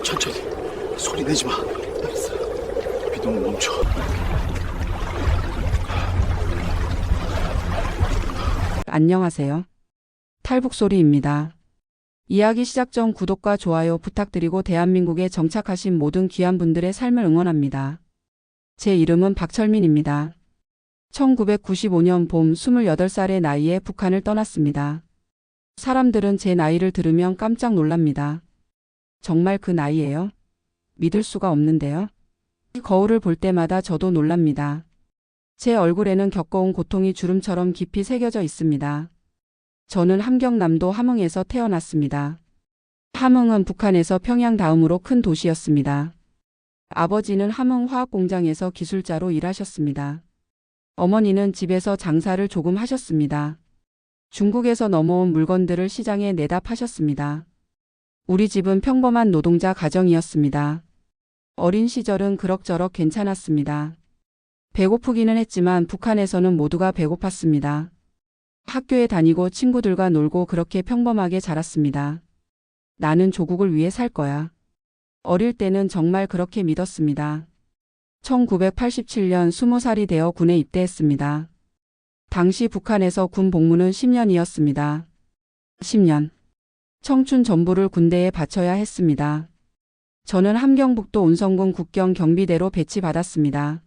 천천히. 소리 내지 마. 알았어. 비동을 멈춰. 안녕하세요. 탈북소리입니다. 이야기 시작 전 구독과 좋아요 부탁드리고 대한민국에 정착하신 모든 귀한 분들의 삶을 응원합니다. 제 이름은 박철민입니다. 1995년 봄 28살의 나이에 북한을 떠났습니다. 사람들은 제 나이를 들으면 깜짝 놀랍니다. 정말 그 나이예요? 믿을 수가 없는데요. 거울을 볼 때마다 저도 놀랍니다. 제 얼굴에는 겪어온 고통이 주름처럼 깊이 새겨져 있습니다. 저는 함경남도 함흥에서 태어났습니다. 함흥은 북한에서 평양 다음으로 큰 도시였습니다. 아버지는 함흥 화학공장에서 기술자로 일하셨습니다. 어머니는 집에서 장사를 조금 하셨습니다. 중국에서 넘어온 물건들을 시장에 내다 파셨습니다. 우리 집은 평범한 노동자 가정이었습니다. 어린 시절은 그럭저럭 괜찮았습니다. 배고프기는 했지만 북한에서는 모두가 배고팠습니다. 학교에 다니고 친구들과 놀고 그렇게 평범하게 자랐습니다. 나는 조국을 위해 살 거야. 어릴 때는 정말 그렇게 믿었습니다. 1987년 20살이 되어 군에 입대했습니다. 당시 북한에서 군 복무는 10년이었습니다. 10년. 청춘 전부를 군대에 바쳐야 했습니다. 저는 함경북도 운성군 국경 경비대로 배치받았습니다.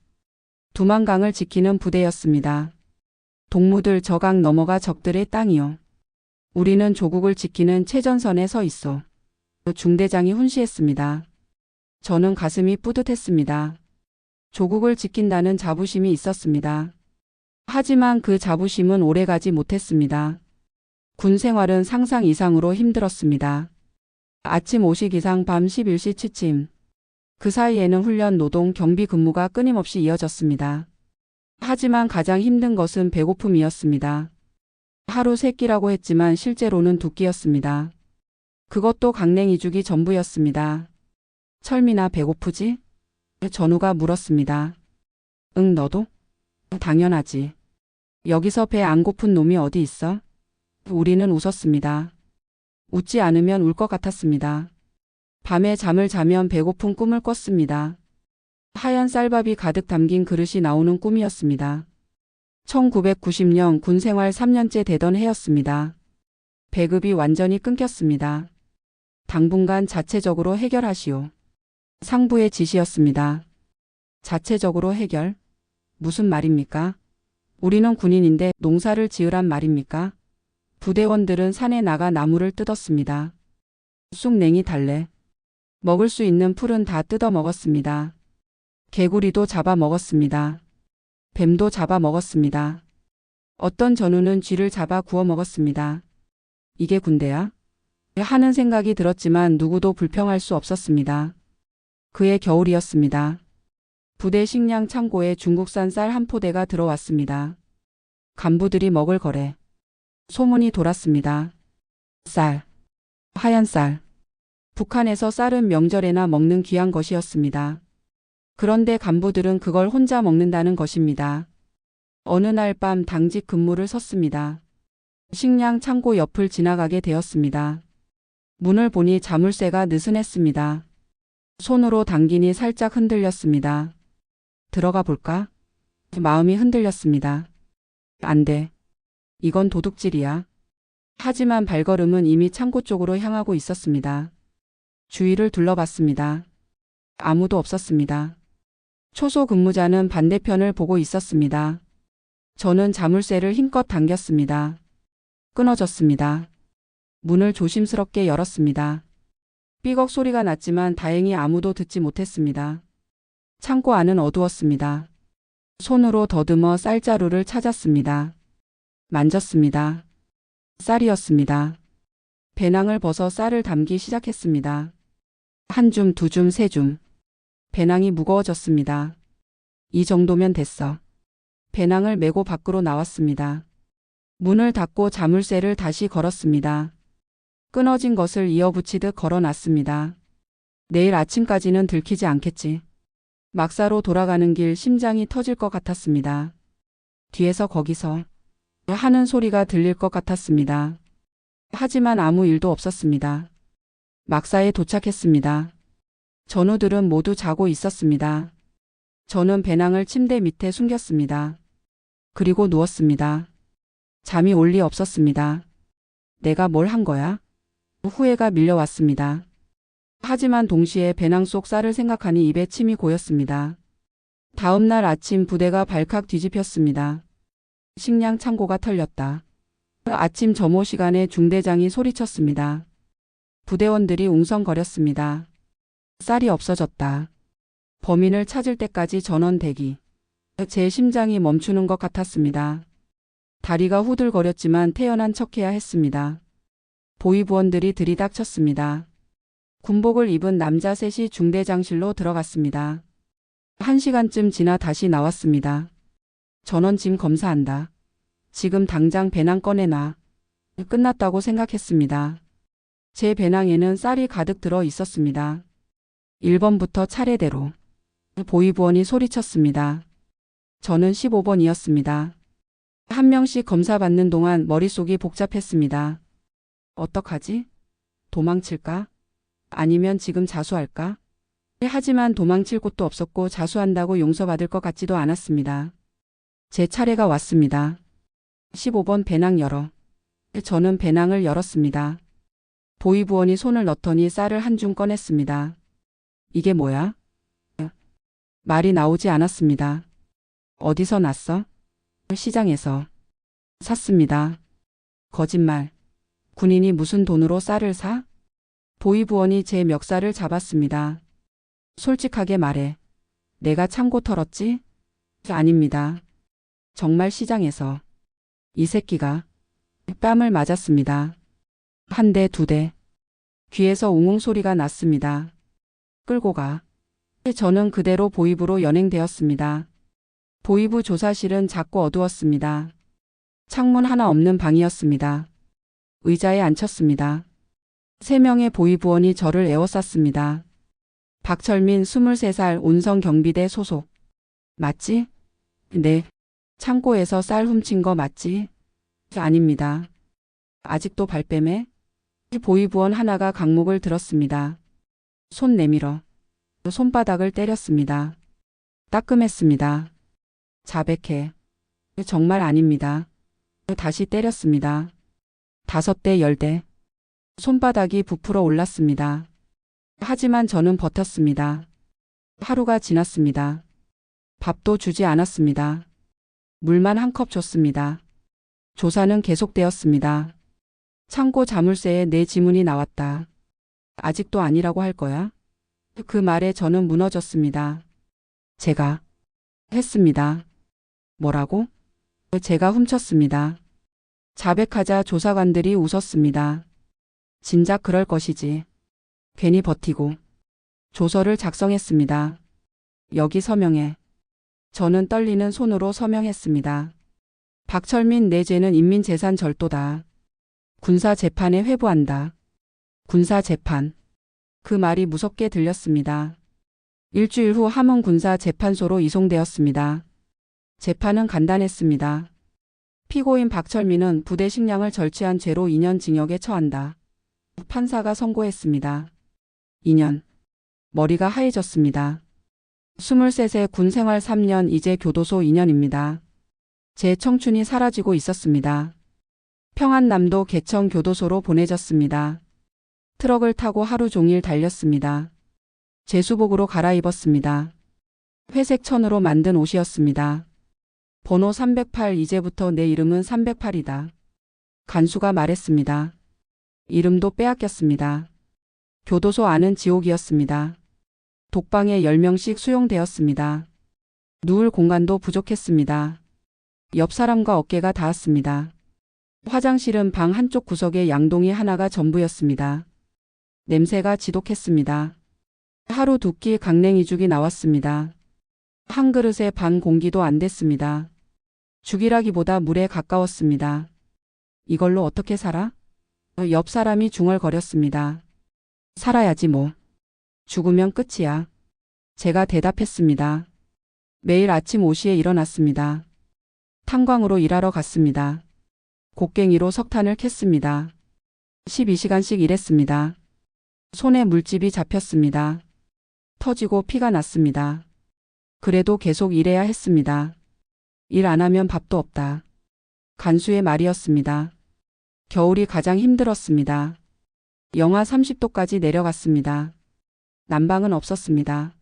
두만강을 지키는 부대였습니다. 동무들 저강 넘어가 적들의 땅이요. 우리는 조국을 지키는 최전선에 서 있어. 중대장이 훈시했습니다. 저는 가슴이 뿌듯했습니다. 조국을 지킨다는 자부심이 있었습니다. 하지만 그 자부심은 오래가지 못했습니다. 군 생활은 상상 이상으로 힘들었습니다. 아침 5시 기상 밤 11시 취침. 그 사이에는 훈련, 노동, 경비 근무가 끊임없이 이어졌습니다. 하지만 가장 힘든 것은 배고픔이었습니다. 하루 3끼라고 했지만 실제로는 2끼였습니다. 그것도 강냉이죽이 전부였습니다. 철민아, 배고프지? 전우가 물었습니다. 응, 너도? 당연하지. 여기서 배 안 고픈 놈이 어디 있어? 우리는 웃었습니다. 웃지 않으면 울 것 같았습니다. 밤에 잠을 자면 배고픈 꿈을 꿨습니다. 하얀 쌀밥이 가득 담긴 그릇이 나오는 꿈이었습니다. 1990년 군 생활 3년째 되던 해였습니다. 배급이 완전히 끊겼습니다. 당분간 자체적으로 해결하시오. 상부의 지시였습니다. 자체적으로 해결? 무슨 말입니까? 우리는 군인인데 농사를 지으란 말입니까? 부대원들은 산에 나가 나무를 뜯었습니다. 쑥냉이, 달래. 먹을 수 있는 풀은 다 뜯어 먹었습니다. 개구리도 잡아 먹었습니다. 뱀도 잡아 먹었습니다. 어떤 전우는 쥐를 잡아 구워 먹었습니다. 이게 군대야? 하는 생각이 들었지만 누구도 불평할 수 없었습니다. 그해 겨울이었습니다. 부대 식량 창고에 중국산 쌀 한 포대가 들어왔습니다. 간부들이 먹을 거래. 소문이 돌았습니다. 쌀. 하얀 쌀. 북한에서 쌀은 명절에나 먹는 귀한 것이었습니다. 그런데 간부들은 그걸 혼자 먹는다는 것입니다. 어느 날 밤 당직 근무를 섰습니다. 식량 창고 옆을 지나가게 되었습니다. 문을 보니 자물쇠가 느슨했습니다. 손으로 당기니 살짝 흔들렸습니다. 들어가 볼까? 마음이 흔들렸습니다. 안 돼. 이건 도둑질이야. 하지만 발걸음은 이미 창고 쪽으로 향하고 있었습니다. 주위를 둘러봤습니다. 아무도 없었습니다. 초소 근무자는 반대편을 보고 있었습니다. 저는 자물쇠를 힘껏 당겼습니다. 끊어졌습니다. 문을 조심스럽게 열었습니다. 삐걱 소리가 났지만 다행히 아무도 듣지 못했습니다. 창고 안은 어두웠습니다. 손으로 더듬어 쌀자루를 찾았습니다. 만졌습니다. 쌀이었습니다. 배낭을 벗어 쌀을 담기 시작했습니다. 한 줌, 2줌, 3줌. 배낭이 무거워졌습니다. 이 정도면 됐어. 배낭을 메고 밖으로 나왔습니다. 문을 닫고 자물쇠를 다시 걸었습니다. 끊어진 것을 이어붙이듯 걸어놨습니다. 내일 아침까지는 들키지 않겠지. 막사로 돌아가는 길 심장이 터질 것 같았습니다. 뒤에서 거기서 하는 소리가 들릴 것 같았습니다. 하지만 아무 일도 없었습니다. 막사에 도착했습니다. 전우들은 모두 자고 있었습니다. 저는 배낭을 침대 밑에 숨겼습니다. 그리고 누웠습니다. 잠이 올 리 없었습니다. 내가 뭘 한 거야? 후회가 밀려왔습니다. 하지만 동시에 배낭 속 쌀을 생각하니 입에 침이 고였습니다. 다음 날 아침 부대가 발칵 뒤집혔습니다. 식량 창고가 털렸다. 아침 점호 시간에 중대장이 소리쳤습니다. 부대원들이 웅성거렸습니다. 쌀이 없어졌다. 범인을 찾을 때까지 전원 대기. 제 심장이 멈추는 것 같았습니다. 다리가 후들거렸지만 태연한 척해야 했습니다. 보위부원들이 들이닥쳤습니다. 군복을 입은 남자 셋이 중대장실로 들어갔습니다. 1시간쯤 지나 다시 나왔습니다. 전원 짐 검사한다. 지금 당장 배낭 꺼내놔. 끝났다고 생각했습니다. 제 배낭에는 쌀이 가득 들어 있었습니다. 1번부터 차례대로. 보위부원이 소리쳤습니다. 저는 15번이었습니다. 한 명씩 검사받는 동안 머릿속이 복잡했습니다. 어떡하지? 도망칠까? 아니면 지금 자수할까? 하지만 도망칠 곳도 없었고 자수한다고 용서받을 것 같지도 않았습니다. 제 차례가 왔습니다. 15번 배낭 열어. 저는 배낭을 열었습니다. 보위부원이 손을 넣더니 쌀을 한 줌 꺼냈습니다. 이게 뭐야? 말이 나오지 않았습니다. 어디서 났어? 시장에서. 샀습니다. 거짓말. 군인이 무슨 돈으로 쌀을 사? 보위부원이 제 멱살을 잡았습니다. 솔직하게 말해. 내가 창고 털었지? 아닙니다. 정말 시장에서. 이 새끼가. 뺨을 맞았습니다. 한 대, 두 대. 귀에서 웅웅 소리가 났습니다. 끌고 가. 저는 그대로 보위부로 연행되었습니다. 보위부 조사실은 작고 어두웠습니다. 창문 하나 없는 방이었습니다. 의자에 앉혔습니다. 3명의 보위부원이 저를 에워쌌습니다. 박철민 23살 온성 경비대 소속. 맞지? 네. 창고에서 쌀 훔친 거 맞지? 아닙니다. 아직도 발뺌해? 보위부원 하나가 강목을 들었습니다. 손 내밀어. 손바닥을 때렸습니다. 따끔했습니다. 자백해. 정말 아닙니다. 다시 때렸습니다. 5대 10대. 손바닥이 부풀어 올랐습니다. 하지만 저는 버텼습니다. 하루가 지났습니다. 밥도 주지 않았습니다. 물만 한 컵 줬습니다. 조사는 계속되었습니다. 창고 자물쇠에 내 지문이 나왔다. 아직도 아니라고 할 거야? 그 말에 저는 무너졌습니다. 제가 했습니다. 뭐라고? 제가 훔쳤습니다. 자백하자 조사관들이 웃었습니다. 진작 그럴 것이지. 괜히 버티고. 조서를 작성했습니다. 여기 서명해. 저는 떨리는 손으로 서명했습니다. 박철민 내 죄는 인민재산 절도다. 군사재판에 회부한다. 군사재판. 그 말이 무섭게 들렸습니다. 일주일 후 함흥군사재판소로 이송되었습니다. 재판은 간단했습니다. 피고인 박철민은 부대 식량을 절취한 죄로 2년 징역에 처한다. 판사가 선고했습니다. 2년. 머리가 하얘졌습니다. 23세 군 생활 3년, 이제 교도소 2년입니다. 제 청춘이 사라지고 있었습니다. 평안남도 개청 교도소로 보내졌습니다. 트럭을 타고 하루 종일 달렸습니다. 제수복으로 갈아입었습니다. 회색 천으로 만든 옷이었습니다. 번호 308, 이제부터 내 이름은 308이다. 간수가 말했습니다. 이름도 빼앗겼습니다. 교도소 안은 지옥이었습니다. 독방에 10명씩 수용되었습니다. 누울 공간도 부족했습니다. 옆 사람과 어깨가 닿았습니다. 화장실은 방 한쪽 구석에 양동이 하나가 전부였습니다. 냄새가 지독했습니다. 하루 2끼 강냉이죽이 나왔습니다. 한 그릇에 반 공기도 안 됐습니다. 죽이라기보다 물에 가까웠습니다. 이걸로 어떻게 살아? 옆 사람이 중얼거렸습니다. 살아야지 뭐. 죽으면 끝이야. 제가 대답했습니다. 매일 아침 5시에 일어났습니다. 탄광으로 일하러 갔습니다. 곡괭이로 석탄을 캤습니다. 12시간씩 일했습니다. 손에 물집이 잡혔습니다. 터지고 피가 났습니다. 그래도 계속 일해야 했습니다. 일 안 하면 밥도 없다. 간수의 말이었습니다. 겨울이 가장 힘들었습니다. 영하 30도까지 내려갔습니다. 난방은 없었습니다.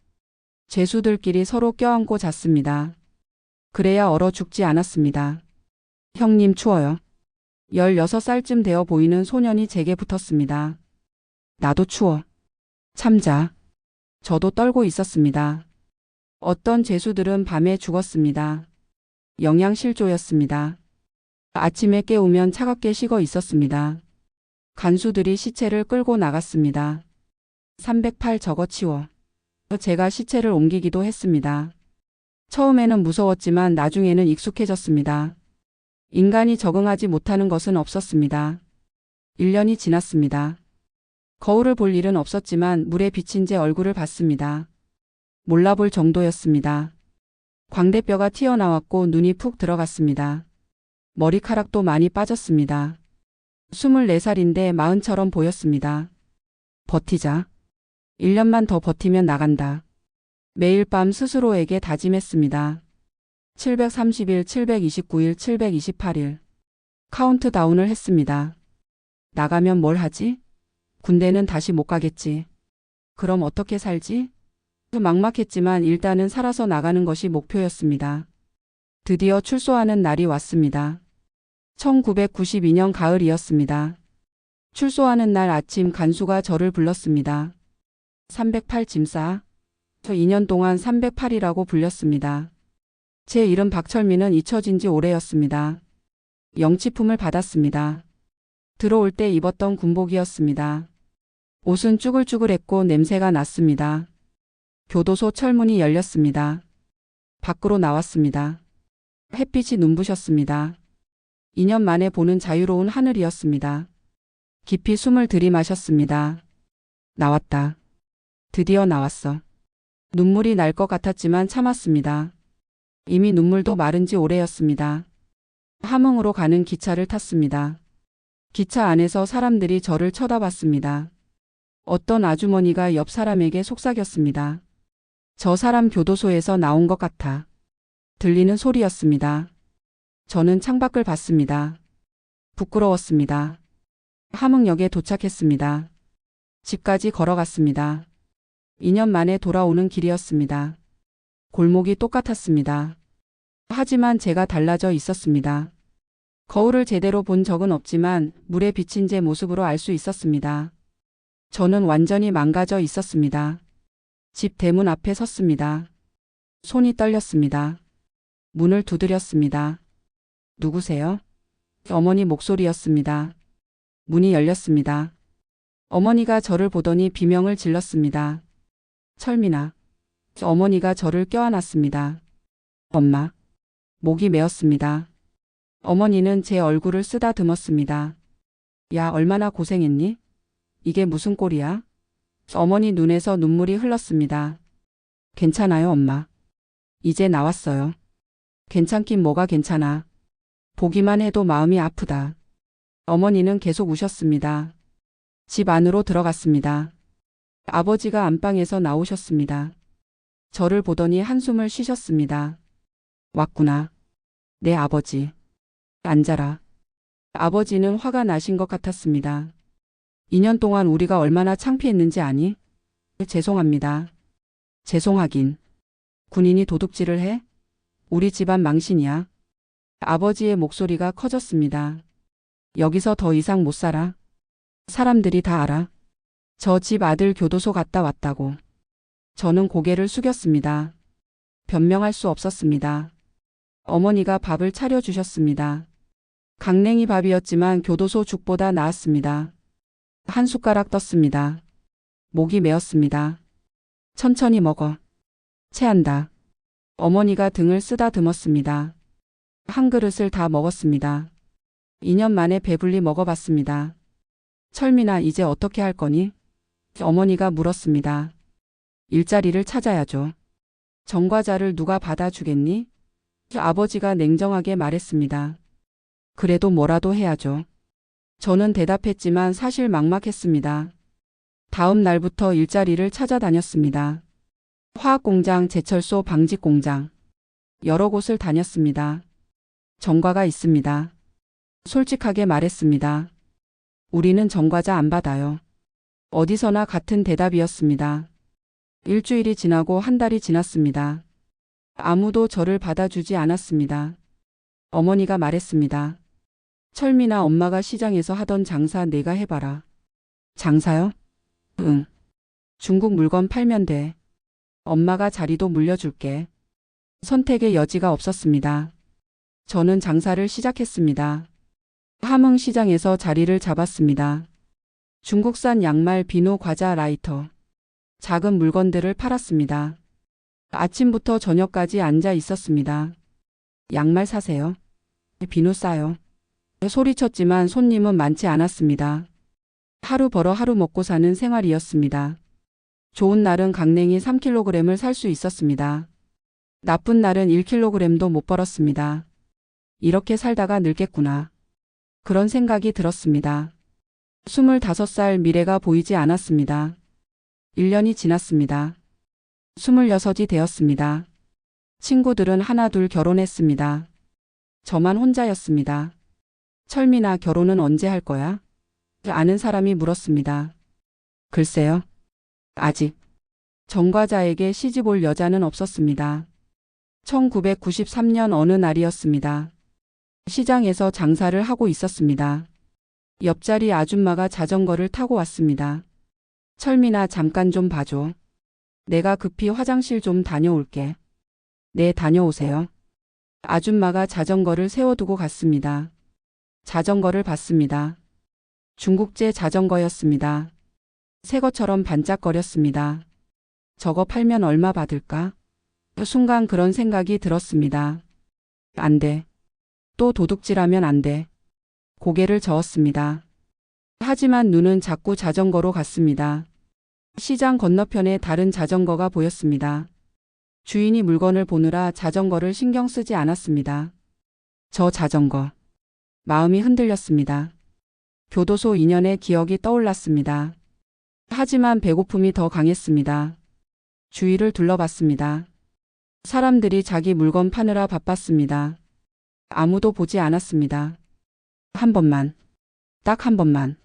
죄수들끼리 서로 껴안고 잤습니다. 그래야 얼어 죽지 않았습니다. 형님 추워요. 16살쯤 되어 보이는 소년이 제게 붙었습니다. 나도 추워. 참자. 저도 떨고 있었습니다. 어떤 죄수들은 밤에 죽었습니다. 영양실조였습니다. 아침에 깨우면 차갑게 식어 있었습니다. 간수들이 시체를 끌고 나갔습니다. 308 저거 치워. 제가 시체를 옮기기도 했습니다. 처음에는 무서웠지만 나중에는 익숙해졌습니다. 인간이 적응하지 못하는 것은 없었습니다. 1년이 지났습니다. 거울을 볼 일은 없었지만 물에 비친 제 얼굴을 봤습니다. 몰라볼 정도였습니다. 광대뼈가 튀어나왔고 눈이 푹 들어갔습니다. 머리카락도 많이 빠졌습니다. 24살인데 40처럼 보였습니다. 버티자. 1년만 더 버티면 나간다. 매일 밤 스스로에게 다짐했습니다. 730일, 729일, 728일. 카운트다운을 했습니다. 나가면 뭘 하지? 군대는 다시 못 가겠지. 그럼 어떻게 살지? 막막했지만 일단은 살아서 나가는 것이 목표였습니다. 드디어 출소하는 날이 왔습니다. 1992년 가을이었습니다. 출소하는 날 아침 간수가 저를 불렀습니다. 308 짐싸. 저 2년 동안 308이라고 불렸습니다. 제 이름 박철민은 잊혀진 지 오래였습니다. 영치품을 받았습니다. 들어올 때 입었던 군복이었습니다. 옷은 쭈글쭈글했고 냄새가 났습니다. 교도소 철문이 열렸습니다. 밖으로 나왔습니다. 햇빛이 눈부셨습니다. 2년 만에 보는 자유로운 하늘이었습니다. 깊이 숨을 들이마셨습니다. 나왔다. 드디어 나왔어. 눈물이 날 것 같았지만 참았습니다. 이미 눈물도 마른 지 오래였습니다. 함흥으로 가는 기차를 탔습니다. 기차 안에서 사람들이 저를 쳐다봤습니다. 어떤 아주머니가 옆 사람에게 속삭였습니다. 저 사람 교도소에서 나온 것 같아. 들리는 소리였습니다. 저는 창밖을 봤습니다. 부끄러웠습니다. 함흥역에 도착했습니다. 집까지 걸어갔습니다. 2년 만에 돌아오는 길이었습니다. 골목이 똑같았습니다. 하지만 제가 달라져 있었습니다. 거울을 제대로 본 적은 없지만 물에 비친 제 모습으로 알 수 있었습니다. 저는 완전히 망가져 있었습니다. 집 대문 앞에 섰습니다. 손이 떨렸습니다. 문을 두드렸습니다. 누구세요? 어머니 목소리였습니다. 문이 열렸습니다. 어머니가 저를 보더니 비명을 질렀습니다. 철민아. 어머니가 저를 껴안았습니다. 엄마. 목이 메었습니다. 어머니는 제 얼굴을 쓰다듬었습니다. 야, 얼마나 고생했니? 이게 무슨 꼴이야? 어머니 눈에서 눈물이 흘렀습니다. 괜찮아요, 엄마. 이제 나왔어요. 괜찮긴 뭐가 괜찮아. 보기만 해도 마음이 아프다. 어머니는 계속 우셨습니다. 집 안으로 들어갔습니다. 아버지가 안방에서 나오셨습니다. 저를 보더니 한숨을 쉬셨습니다. 왔구나. 내 아버지. 앉아라. 아버지는 화가 나신 것 같았습니다. 2년 동안 우리가 얼마나 창피했는지 아니? 죄송합니다. 죄송하긴. 군인이 도둑질을 해? 우리 집안 망신이야. 아버지의 목소리가 커졌습니다. 여기서 더 이상 못 살아. 사람들이 다 알아. 저 집 아들 교도소 갔다 왔다고. 저는 고개를 숙였습니다. 변명할 수 없었습니다. 어머니가 밥을 차려주셨습니다. 강냉이 밥이었지만 교도소 죽보다 나았습니다. 한 숟가락 떴습니다. 목이 메었습니다. 천천히 먹어. 체한다. 어머니가 등을 쓰다듬었습니다. 한 그릇을 다 먹었습니다. 2년 만에 배불리 먹어봤습니다. 철민아, 이제 어떻게 할 거니? 어머니가 물었습니다. 일자리를 찾아야죠. 정과자를 누가 받아주겠니? 아버지가 냉정하게 말했습니다. 그래도 뭐라도 해야죠. 저는 대답했지만 사실 막막했습니다. 다음 날부터 일자리를 찾아다녔습니다. 화학공장, 제철소, 방직공장. 여러 곳을 다녔습니다. 전과가 있습니다. 솔직하게 말했습니다. 우리는 전과자 안 받아요. 어디서나 같은 대답이었습니다. 일주일이 지나고 한 달이 지났습니다. 아무도 저를 받아주지 않았습니다. 어머니가 말했습니다. 철민아, 엄마가 시장에서 하던 장사 내가 해봐라. 장사요? 응. 중국 물건 팔면 돼. 엄마가 자리도 물려줄게. 선택의 여지가 없었습니다. 저는 장사를 시작했습니다. 함흥시장에서 자리를 잡았습니다. 중국산 양말, 비누, 과자, 라이터. 작은 물건들을 팔았습니다. 아침부터 저녁까지 앉아 있었습니다. 양말 사세요. 비누 싸요. 소리쳤지만 손님은 많지 않았습니다. 하루 벌어 하루 먹고 사는 생활이었습니다. 좋은 날은 강냉이 3kg을 살 수 있었습니다. 나쁜 날은 1kg도 못 벌었습니다. 이렇게 살다가 늙겠구나. 그런 생각이 들었습니다. 25살, 미래가 보이지 않았습니다. 1년이 지났습니다. 26이 되었습니다. 친구들은 하나 둘 결혼했습니다. 저만 혼자였습니다. 철민아, 결혼은 언제 할 거야? 아는 사람이 물었습니다. 글쎄요. 아직. 전과자에게 시집 올 여자는 없었습니다. 1993년 어느 날이었습니다. 시장에서 장사를 하고 있었습니다. 옆자리 아줌마가 자전거를 타고 왔습니다. 철민아, 잠깐 좀 봐줘. 내가 급히 화장실 좀 다녀올게. 네, 다녀오세요. 아줌마가 자전거를 세워두고 갔습니다. 자전거를 봤습니다. 중국제 자전거였습니다. 새 것처럼 반짝거렸습니다. 저거 팔면 얼마 받을까? 순간 그런 생각이 들었습니다. 안 돼. 또 도둑질하면 안 돼. 고개를 저었습니다. 하지만 눈은 자꾸 자전거로 갔습니다. 시장 건너편에 다른 자전거가 보였습니다. 주인이 물건을 보느라 자전거를 신경 쓰지 않았습니다. 저 자전거. 마음이 흔들렸습니다. 교도소 2년의 기억이 떠올랐습니다. 하지만 배고픔이 더 강했습니다. 주위를 둘러봤습니다. 사람들이 자기 물건 파느라 바빴습니다. 아무도 보지 않았습니다. 한 번만. 딱 한 번만.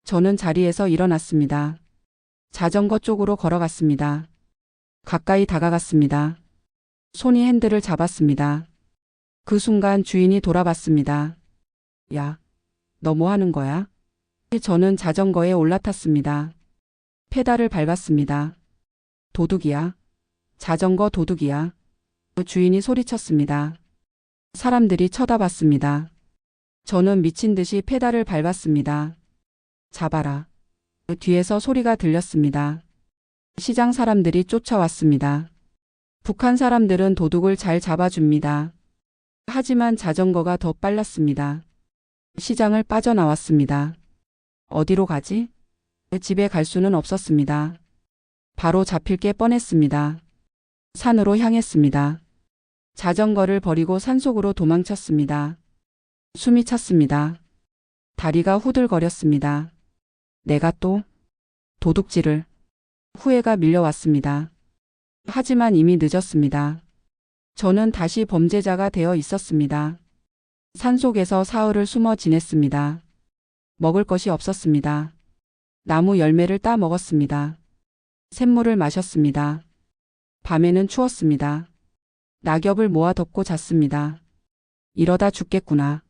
저는 자리에서 일어났습니다. 자전거 쪽으로 걸어갔습니다. 가까이 다가갔습니다. 손이 핸들을 잡았습니다. 그 순간 주인이 돌아봤습니다. 야, 너 뭐 하는 거야? 저는 자전거에 올라탔습니다. 페달을 밟았습니다. 도둑이야. 자전거 도둑이야. 주인이 소리쳤습니다. 사람들이 쳐다봤습니다. 저는 미친 듯이 페달을 밟았습니다. 잡아라. 뒤에서 소리가 들렸습니다. 시장 사람들이 쫓아왔습니다. 북한 사람들은 도둑을 잘 잡아줍니다. 하지만 자전거가 더 빨랐습니다. 시장을 빠져나왔습니다. 어디로 가지? 집에 갈 수는 없었습니다. 바로 잡힐 게 뻔했습니다. 산으로 향했습니다. 자전거를 버리고 산속으로 도망쳤습니다. 숨이 찼습니다. 다리가 후들거렸습니다. 내가 또 도둑질을. 후회가 밀려왔습니다. 하지만 이미 늦었습니다. 저는 다시 범죄자가 되어 있었습니다. 산속에서 사흘을 숨어 지냈습니다. 먹을 것이 없었습니다. 나무 열매를 따 먹었습니다. 샘물을 마셨습니다. 밤에는 추웠습니다. 낙엽을 모아 덮고 잤습니다. 이러다 죽겠구나.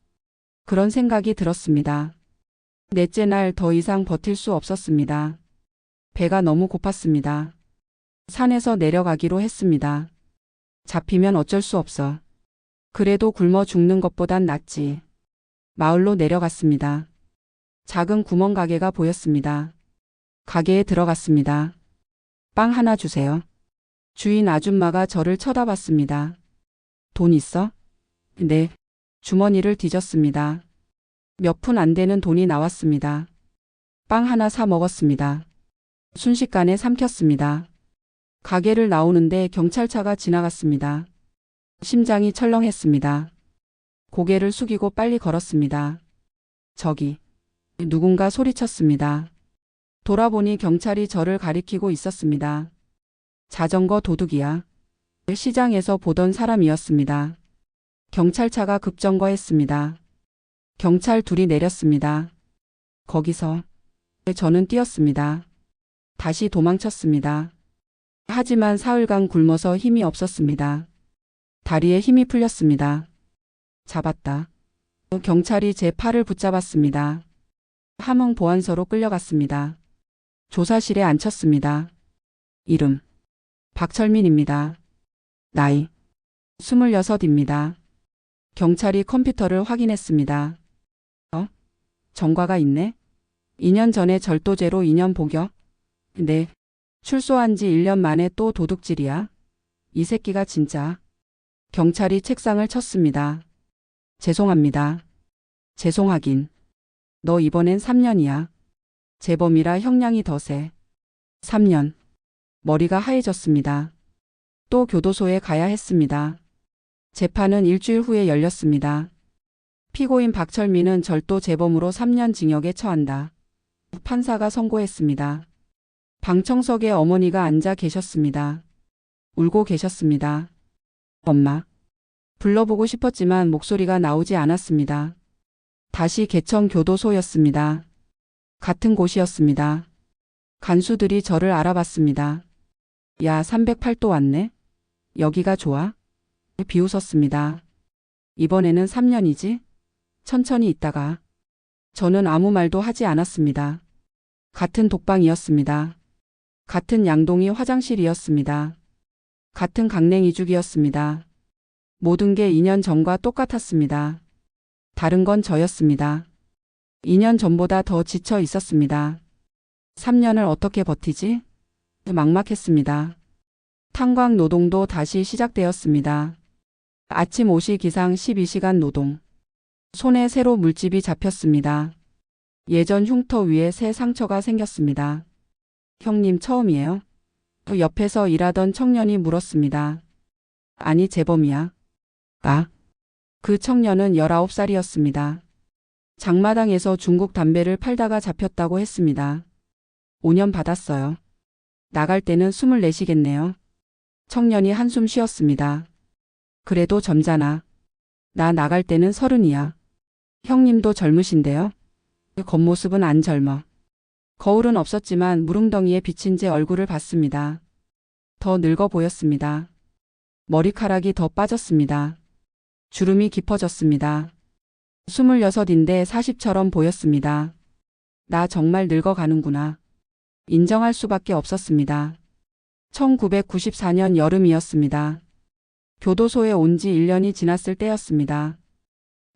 그런 생각이 들었습니다. 넷째 날 더 이상 버틸 수 없었습니다. 배가 너무 고팠습니다. 산에서 내려가기로 했습니다. 잡히면 어쩔 수 없어. 그래도 굶어 죽는 것보단 낫지. 마을로 내려갔습니다. 작은 구멍 가게가 보였습니다. 가게에 들어갔습니다. 빵 하나 주세요. 주인 아줌마가 저를 쳐다봤습니다. 돈 있어? 네. 주머니를 뒤졌습니다. 몇 푼 안 되는 돈이 나왔습니다. 빵 하나 사 먹었습니다. 순식간에 삼켰습니다. 가게를 나오는데 경찰차가 지나갔습니다. 심장이 철렁했습니다. 고개를 숙이고 빨리 걸었습니다. 저기. 누군가 소리쳤습니다. 돌아보니 경찰이 저를 가리키고 있었습니다. 자전거 도둑이야. 시장에서 보던 사람이었습니다. 경찰차가 급정거했습니다. 경찰 둘이 내렸습니다. 거기서 저는 뛰었습니다. 다시 도망쳤습니다. 하지만 사흘간 굶어서 힘이 없었습니다. 다리에 힘이 풀렸습니다. 잡았다. 경찰이 제 팔을 붙잡았습니다. 함흥 보안서로 끌려갔습니다. 조사실에 앉혔습니다. 이름 박철민입니다. 나이 26입니다. 경찰이 컴퓨터를 확인했습니다. 전과가 있네. 2년 전에 절도죄로 2년 복역. 네. 출소한 지 1년 만에 또 도둑질이야. 이 새끼가 진짜. 경찰이 책상을 쳤습니다. 죄송합니다. 죄송하긴. 너 이번엔 3년이야. 재범이라 형량이 더 세. 3년. 머리가 하얘졌습니다. 또 교도소에 가야 했습니다. 재판은 일주일 후에 열렸습니다. 피고인 박철민은 절도 재범으로 3년 징역에 처한다. 판사가 선고했습니다. 방청석에 어머니가 앉아 계셨습니다. 울고 계셨습니다. 엄마. 불러보고 싶었지만 목소리가 나오지 않았습니다. 다시 개청 교도소였습니다. 같은 곳이었습니다. 간수들이 저를 알아봤습니다. 야, 308도 왔네? 여기가 좋아? 비웃었습니다. 이번에는 3년이지? 천천히 있다가. 저는 아무 말도 하지 않았습니다. 같은 독방이었습니다. 같은 양동이 화장실이었습니다. 같은 강냉이죽이었습니다. 모든 게 2년 전과 똑같았습니다. 다른 건 저였습니다. 2년 전보다 더 지쳐 있었습니다. 3년을 어떻게 버티지? 막막했습니다. 탄광 노동도 다시 시작되었습니다. 아침 5시 기상 12시간 노동. 손에 새로 물집이 잡혔습니다. 예전 흉터 위에 새 상처가 생겼습니다. 형님 처음이에요? 옆에서 일하던 청년이 물었습니다. 아니, 재범이야. 아, 그 청년은 19살이었습니다. 장마당에서 중국 담배를 팔다가 잡혔다고 했습니다. 5년 받았어요. 나갈 때는 24시겠네요. 청년이 한숨 쉬었습니다. 그래도 점잖아. 나 나갈 때는 30이야. 형님도 젊으신데요? 겉모습은 안 젊어. 거울은 없었지만 무릉덩이에 비친 제 얼굴을 봤습니다. 더 늙어 보였습니다. 머리카락이 더 빠졌습니다. 주름이 깊어졌습니다. 26인데 40처럼 보였습니다. 나 정말 늙어가는구나. 인정할 수밖에 없었습니다. 1994년 여름이었습니다. 교도소에 온 지 1년이 지났을 때였습니다.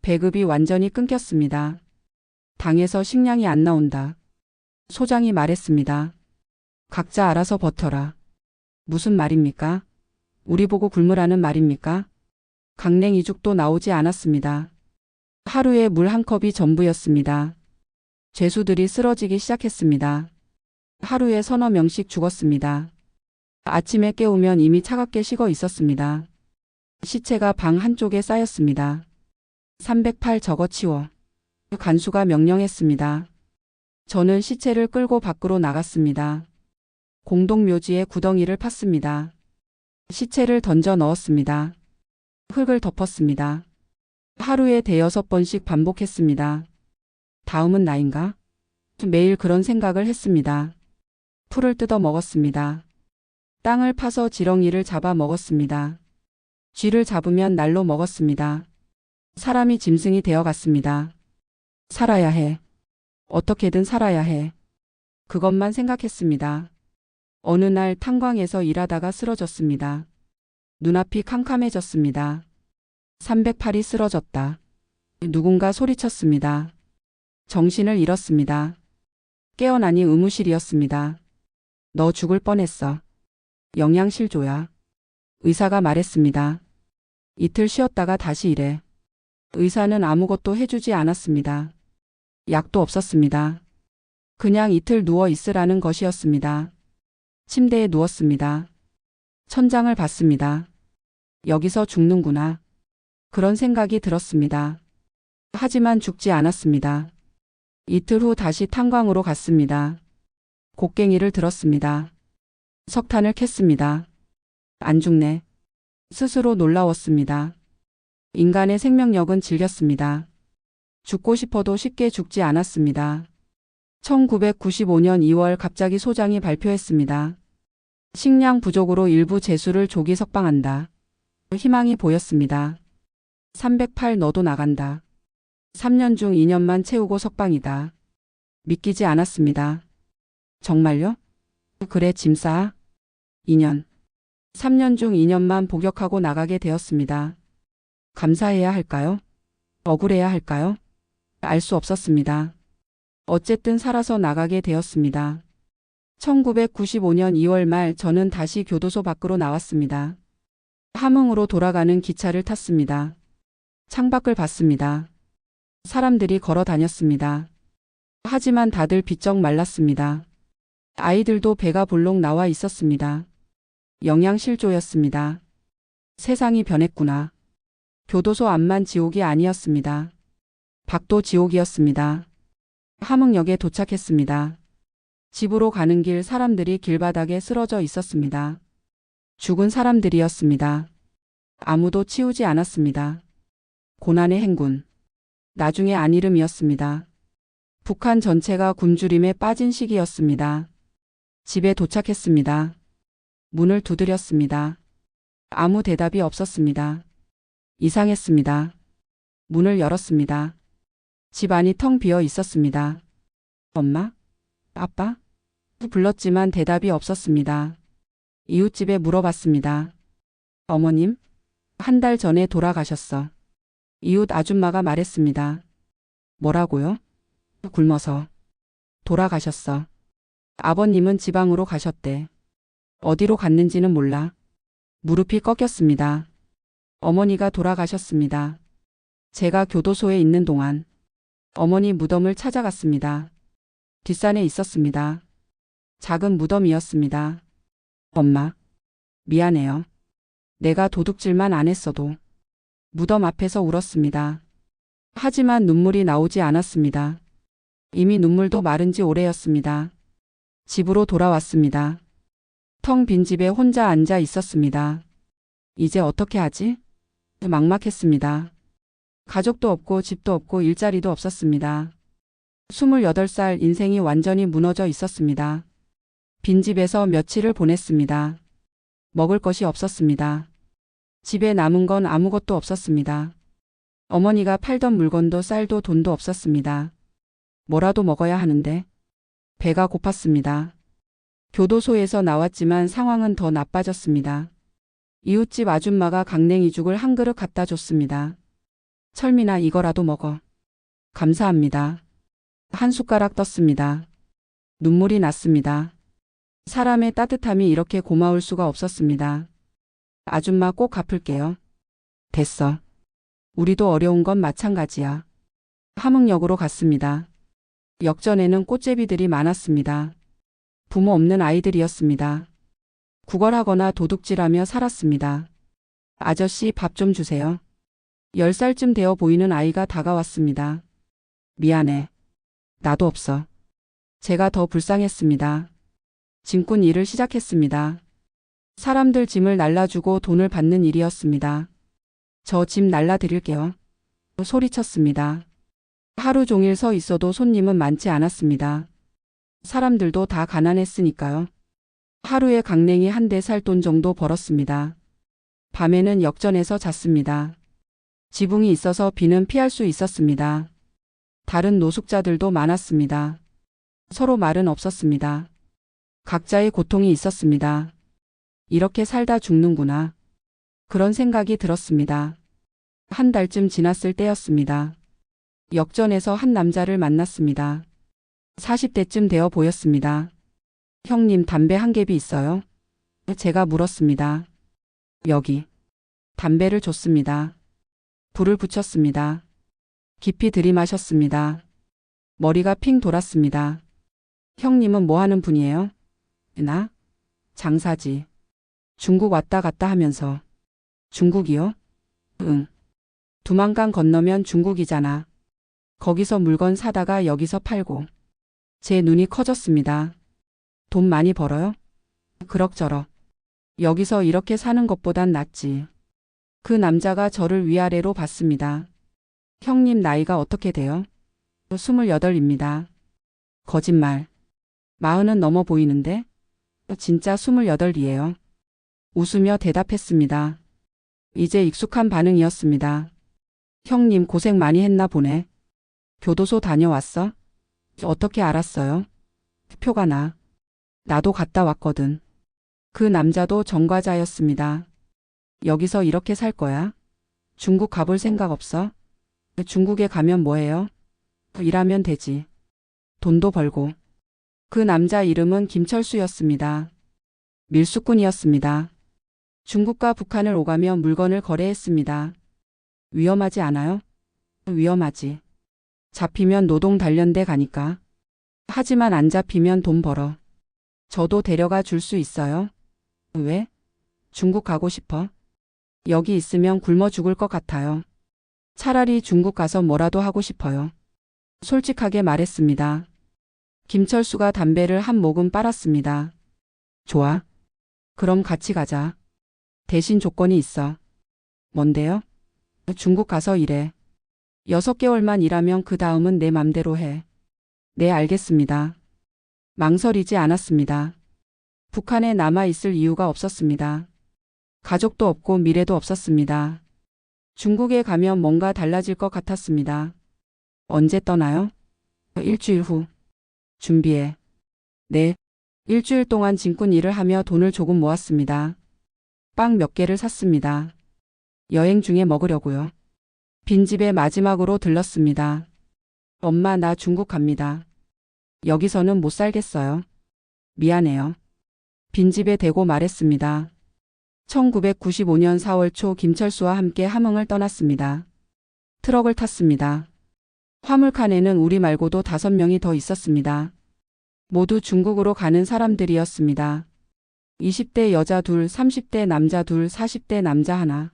배급이 완전히 끊겼습니다. 당에서 식량이 안 나온다. 소장이 말했습니다. 각자 알아서 버텨라. 무슨 말입니까? 우리 보고 굶으라는 말입니까? 강냉이죽도 나오지 않았습니다. 하루에 물 한 컵이 전부였습니다. 죄수들이 쓰러지기 시작했습니다. 하루에 서너 명씩 죽었습니다. 아침에 깨우면 이미 차갑게 식어 있었습니다. 시체가 방 한쪽에 쌓였습니다. 308 적어 치워. 간수가 명령했습니다. 저는 시체를 끌고 밖으로 나갔습니다. 공동묘지에 구덩이를 팠습니다. 시체를 던져 넣었습니다. 흙을 덮었습니다. 하루에 대여섯 번씩 반복했습니다. 다음은 나인가? 매일 그런 생각을 했습니다. 풀을 뜯어 먹었습니다. 땅을 파서 지렁이를 잡아 먹었습니다. 쥐를 잡으면 날로 먹었습니다. 사람이 짐승이 되어갔습니다. 살아야 해. 어떻게든 살아야 해. 그것만 생각했습니다. 어느 날 탄광에서 일하다가 쓰러졌습니다. 눈앞이 캄캄해졌습니다. 308이 쓰러졌다. 누군가 소리쳤습니다. 정신을 잃었습니다. 깨어나니 의무실이었습니다. 너 죽을 뻔했어. 영양실조야. 의사가 말했습니다. 이틀 쉬었다가 다시 일해. 의사는 아무것도 해주지 않았습니다. 약도 없었습니다. 그냥 이틀 누워 있으라는 것이었습니다. 침대에 누웠습니다. 천장을 봤습니다. 여기서 죽는구나. 그런 생각이 들었습니다. 하지만 죽지 않았습니다. 이틀 후 다시 탄광으로 갔습니다. 곡괭이를 들었습니다. 석탄을 캤습니다. 안 죽네. 스스로 놀라웠습니다. 인간의 생명력은 질겼습니다. 죽고 싶어도 쉽게 죽지 않았습니다. 1995년 2월 갑자기 소장이 발표했습니다. 식량 부족으로 일부 제수를 조기 석방한다. 희망이 보였습니다. 308 너도 나간다. 3년 중 2년만 채우고 석방이다. 믿기지 않았습니다. 정말요? 그래 짐 싸. 2년. 3년 중 2년만 복역하고 나가게 되었습니다. 감사해야 할까요? 억울해야 할까요? 알 수 없었습니다. 어쨌든 살아서 나가게 되었습니다. 1995년 2월 말 저는 다시 교도소 밖으로 나왔습니다. 함흥으로 돌아가는 기차를 탔습니다. 창밖을 봤습니다. 사람들이 걸어 다녔습니다. 하지만 다들 비쩍 말랐습니다. 아이들도 배가 볼록 나와 있었습니다. 영양실조였습니다. 세상이 변했구나. 교도소 앞만 지옥이 아니었습니다. 밖도 지옥이었습니다. 함흥역에 도착했습니다. 집으로 가는 길 사람들이 길바닥에 쓰러져 있었습니다. 죽은 사람들이었습니다. 아무도 치우지 않았습니다. 고난의 행군. 나중에 안이름이었습니다. 북한 전체가 굶주림에 빠진 시기였습니다. 집에 도착했습니다. 문을 두드렸습니다. 아무 대답이 없었습니다. 이상했습니다. 문을 열었습니다. 집 안이 텅 비어 있었습니다. 엄마? 아빠? 불렀지만 대답이 없었습니다. 이웃집에 물어봤습니다. 어머님? 한 달 전에 돌아가셨어. 이웃 아줌마가 말했습니다. 뭐라고요? 굶어서. 돌아가셨어. 아버님은 지방으로 가셨대. 어디로 갔는지는 몰라. 무릎이 꺾였습니다. 어머니가 돌아가셨습니다. 제가 교도소에 있는 동안 어머니 무덤을 찾아갔습니다. 뒷산에 있었습니다. 작은 무덤이었습니다. 엄마, 미안해요. 내가 도둑질만 안 했어도. 무덤 앞에서 울었습니다. 하지만 눈물이 나오지 않았습니다. 이미 눈물도 마른 지 오래였습니다. 집으로 돌아왔습니다. 텅 빈 집에 혼자 앉아 있었습니다. 이제 어떻게 하지? 막막했습니다. 가족도 없고 집도 없고 일자리도 없었습니다. 28살 인생이 완전히 무너져 있었습니다. 빈집에서 며칠을 보냈습니다. 먹을 것이 없었습니다. 집에 남은 건 아무것도 없었습니다. 어머니가 팔던 물건도 쌀도 돈도 없었습니다. 뭐라도 먹어야 하는데 배가 고팠습니다. 교도소에서 나왔지만 상황은 더 나빠졌습니다. 이웃집 아줌마가 강냉이죽을 한 그릇 갖다 줬습니다. 철민아 이거라도 먹어. 감사합니다. 한 숟가락 떴습니다. 눈물이 났습니다. 사람의 따뜻함이 이렇게 고마울 수가 없었습니다. 아줌마 꼭 갚을게요. 됐어. 우리도 어려운 건 마찬가지야. 함흥역으로 갔습니다. 역전에는 꽃제비들이 많았습니다. 부모 없는 아이들이었습니다. 구걸하거나 도둑질하며 살았습니다. 아저씨 밥 좀 주세요. 10살쯤 되어 보이는 아이가 다가왔습니다. 미안해. 나도 없어. 제가 더 불쌍했습니다. 짐꾼 일을 시작했습니다. 사람들 짐을 날라주고 돈을 받는 일이었습니다. 저 짐 날라드릴게요. 소리쳤습니다. 하루 종일 서 있어도 손님은 많지 않았습니다. 사람들도 다 가난했으니까요. 하루에 강냉이 한 대 살 돈 정도 벌었습니다. 밤에는 역전에서 잤습니다. 지붕이 있어서 비는 피할 수 있었습니다. 다른 노숙자들도 많았습니다. 서로 말은 없었습니다. 각자의 고통이 있었습니다. 이렇게 살다 죽는구나. 그런 생각이 들었습니다. 한 달쯤 지났을 때였습니다. 역전에서 한 남자를 만났습니다. 40대쯤 되어 보였습니다. 형님 담배 한 갭이 있어요? 제가 물었습니다. 여기. 담배를 줬습니다. 불을 붙였습니다. 깊이 들이마셨습니다. 머리가 핑 돌았습니다. 형님은 뭐 하는 분이에요? 나? 장사지. 중국 왔다 갔다 하면서. 중국이요? 응. 두만강 건너면 중국이잖아. 거기서 물건 사다가 여기서 팔고. 제 눈이 커졌습니다. 돈 많이 벌어요? 그럭저럭. 여기서 이렇게 사는 것보단 낫지. 그 남자가 저를 위아래로 봤습니다. 형님 나이가 어떻게 돼요? 28입니다. 거짓말. 40은 넘어 보이는데? 진짜 28이에요. 웃으며 대답했습니다. 이제 익숙한 반응이었습니다. 형님 고생 많이 했나 보네. 교도소 다녀왔어? 어떻게 알았어요? 표가 나. 나도 갔다 왔거든. 그 남자도 전과자였습니다. 여기서 이렇게 살 거야? 중국 가볼 생각 없어? 중국에 가면 뭐해요? 일하면 되지. 돈도 벌고. 그 남자 이름은 김철수였습니다. 밀수꾼이었습니다. 중국과 북한을 오가며 물건을 거래했습니다. 위험하지 않아요? 위험하지. 잡히면 노동 단련대 가니까. 하지만 안 잡히면 돈 벌어. 저도 데려가 줄 수 있어요? 왜? 중국 가고 싶어? 여기 있으면 굶어 죽을 것 같아요. 차라리 중국 가서 뭐라도 하고 싶어요. 솔직하게 말했습니다. 김철수가 담배를 한 모금 빨았습니다. 좋아. 그럼 같이 가자. 대신 조건이 있어. 뭔데요? 중국 가서 일해. 6개월만 일하면 그 다음은 내 맘대로 해. 네, 알겠습니다. 망설이지 않았습니다. 북한에 남아 있을 이유가 없었습니다. 가족도 없고 미래도 없었습니다. 중국에 가면 뭔가 달라질 것 같았습니다. 언제 떠나요? 일주일 후. 준비해. 네. 일주일 동안 짐꾼 일을 하며 돈을 조금 모았습니다. 빵 몇 개를 샀습니다. 여행 중에 먹으려고요. 빈집에 마지막으로 들렀습니다. 엄마, 나 중국 갑니다. 여기서는 못 살겠어요. 미안해요. 빈집에 대고 말했습니다. 1995년 4월 초 김철수와 함께 함흥을 떠났습니다. 트럭을 탔습니다. 화물칸에는 우리 말고도 5명이 더 있었습니다. 모두 중국으로 가는 사람들이었습니다. 20대 여자 둘, 30대 남자 둘, 40대 남자 하나.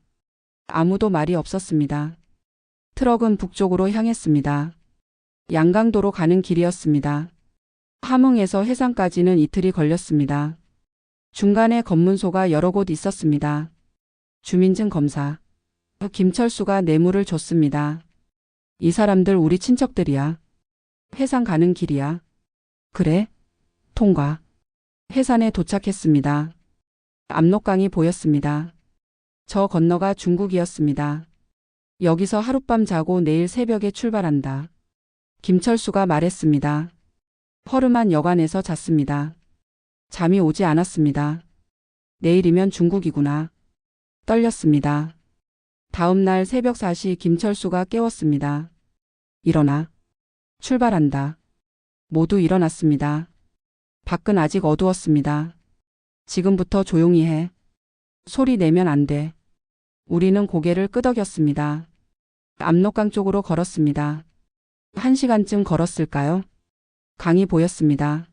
아무도 말이 없었습니다. 트럭은 북쪽으로 향했습니다. 양강도로 가는 길이었습니다. 함흥에서 해상까지는 이틀이 걸렸습니다. 중간에 검문소가 여러 곳 있었습니다. 주민증 검사. 김철수가 뇌물을 줬습니다. 이 사람들 우리 친척들이야. 해상 가는 길이야. 그래? 통과. 해산에 도착했습니다. 압록강이 보였습니다. 저 건너가 중국이었습니다. 여기서 하룻밤 자고 내일 새벽에 출발한다. 김철수가 말했습니다. 허름한 여관에서 잤습니다. 잠이 오지 않았습니다. 내일이면 중국이구나. 떨렸습니다. 다음 날 새벽 4시 김철수가 깨웠습니다. 일어나. 출발한다. 모두 일어났습니다. 밖은 아직 어두웠습니다. 지금부터 조용히 해. 소리 내면 안 돼. 우리는 고개를 끄덕였습니다. 압록강 쪽으로 걸었습니다. 1시간쯤 걸었을까요? 강이 보였습니다.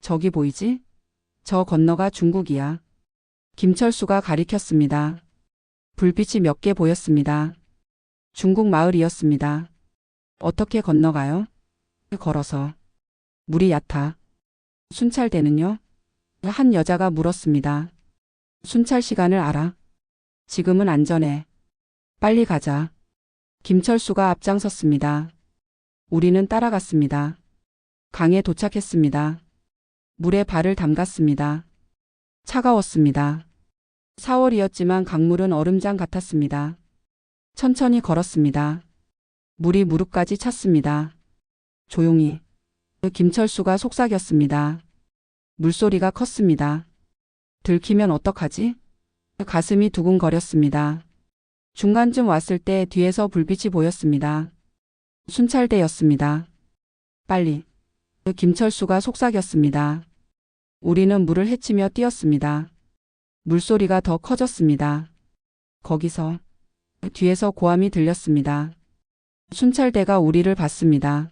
저기 보이지? 저 건너가 중국이야. 김철수가 가리켰습니다. 불빛이 몇 개 보였습니다. 중국 마을이었습니다. 어떻게 건너가요? 걸어서. 물이 얕아. 순찰대는요? 한 여자가 물었습니다. 순찰 시간을 알아? 지금은 안전해. 빨리 가자. 김철수가 앞장섰습니다. 우리는 따라갔습니다. 강에 도착했습니다. 물에 발을 담갔습니다. 차가웠습니다. 4월이었지만 강물은 얼음장 같았습니다. 천천히 걸었습니다. 물이 무릎까지 찼습니다. 조용히. 김철수가 속삭였습니다. 물소리가 컸습니다. 들키면 어떡하지? 가슴이 두근거렸습니다. 중간쯤 왔을 때 뒤에서 불빛이 보였습니다. 순찰대였습니다. 빨리. 김철수가 속삭였습니다. 우리는 물을 헤치며 뛰었습니다. 물소리가 더 커졌습니다. 거기서 뒤에서 고함이 들렸습니다. 순찰대가 우리를 봤습니다.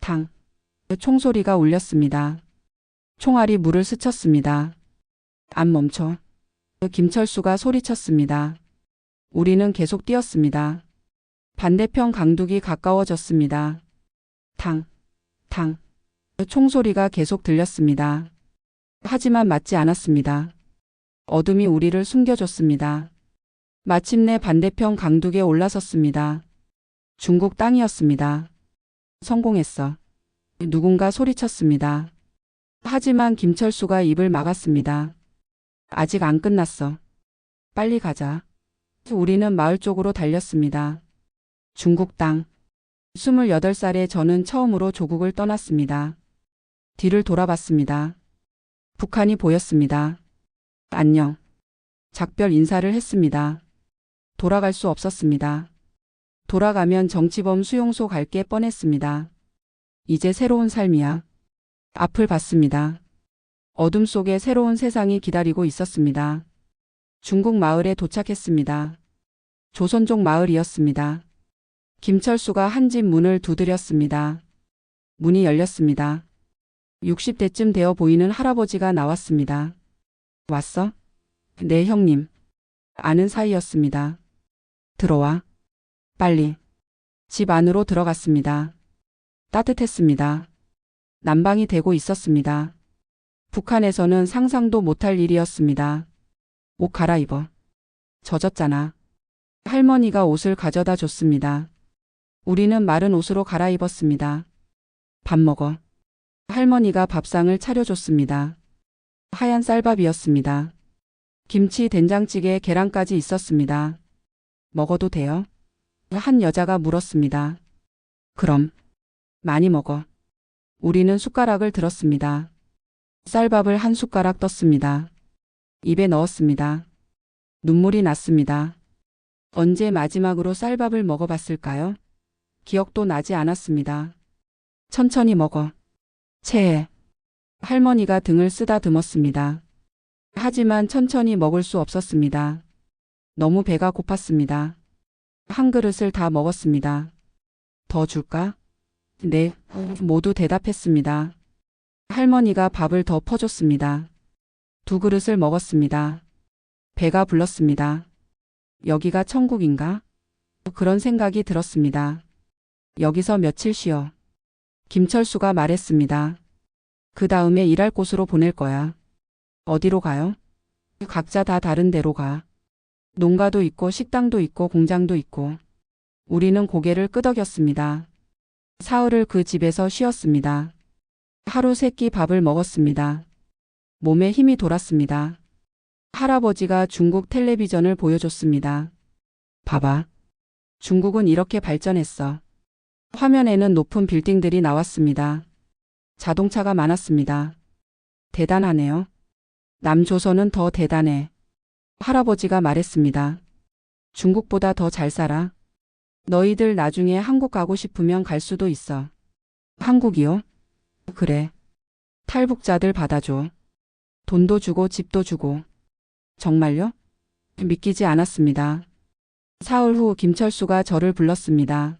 탕. 총소리가 울렸습니다. 총알이 물을 스쳤습니다. 안 멈춰. 김철수가 소리쳤습니다. 우리는 계속 뛰었습니다. 반대편 강둑이 가까워졌습니다. 탕. 탕. 총소리가 계속 들렸습니다. 하지만 맞지 않았습니다. 어둠이 우리를 숨겨줬습니다. 마침내 반대편 강둑에 올라섰습니다. 중국 땅이었습니다. 성공했어. 누군가 소리쳤습니다. 하지만 김철수가 입을 막았습니다. 아직 안 끝났어. 빨리 가자. 우리는 마을 쪽으로 달렸습니다. 중국 땅. 28살에 저는 처음으로 조국을 떠났습니다. 뒤를 돌아봤습니다. 북한이 보였습니다. 안녕. 작별 인사를 했습니다. 돌아갈 수 없었습니다. 돌아가면 정치범 수용소 갈 게 뻔했습니다. 이제 새로운 삶이야. 앞을 봤습니다. 어둠 속에 새로운 세상이 기다리고 있었습니다. 중국 마을에 도착했습니다. 조선족 마을이었습니다. 김철수가 한 집 문을 두드렸습니다. 문이 열렸습니다. 60대쯤 되어 보이는 할아버지가 나왔습니다. 왔어? 네, 형님. 아는 사이였습니다. 들어와. 빨리. 집 안으로 들어갔습니다. 따뜻했습니다. 난방이 되고 있었습니다. 북한에서는 상상도 못할 일이었습니다. 옷 갈아입어. 젖었잖아. 할머니가 옷을 가져다 줬습니다. 우리는 마른 옷으로 갈아입었습니다. 밥 먹어. 할머니가 밥상을 차려줬습니다. 하얀 쌀밥이었습니다. 김치, 된장찌개, 계란까지 있었습니다. 먹어도 돼요? 한 여자가 물었습니다. 그럼. 많이 먹어. 우리는 숟가락을 들었습니다. 쌀밥을 한 숟가락 떴습니다. 입에 넣었습니다. 눈물이 났습니다. 언제 마지막으로 쌀밥을 먹어봤을까요? 기억도 나지 않았습니다. 천천히 먹어. 체해. 할머니가 등을 쓰다듬었습니다. 하지만 천천히 먹을 수 없었습니다. 너무 배가 고팠습니다. 한 그릇을 다 먹었습니다. 더 줄까? 네, 모두 대답했습니다. 할머니가 밥을 더 퍼줬습니다. 2그릇을 먹었습니다. 배가 불렀습니다. 여기가 천국인가? 그런 생각이 들었습니다. 여기서 며칠 쉬어. 김철수가 말했습니다. 그 다음에 일할 곳으로 보낼 거야. 어디로 가요? 각자 다 다른 데로 가. 농가도 있고 식당도 있고 공장도 있고. 우리는 고개를 끄덕였습니다. 사흘을 그 집에서 쉬었습니다. 하루 3끼 밥을 먹었습니다. 몸에 힘이 돌았습니다. 할아버지가 중국 텔레비전을 보여줬습니다. 봐봐. 중국은 이렇게 발전했어. 화면에는 높은 빌딩들이 나왔습니다. 자동차가 많았습니다. 대단하네요. 남조선은 더 대단해. 할아버지가 말했습니다. 중국보다 더 잘 살아. 너희들 나중에 한국 가고 싶으면 갈 수도 있어. 한국이요? 그래. 탈북자들 받아줘. 돈도 주고 집도 주고. 정말요? 믿기지 않았습니다. 사흘 후 김철수가 저를 불렀습니다.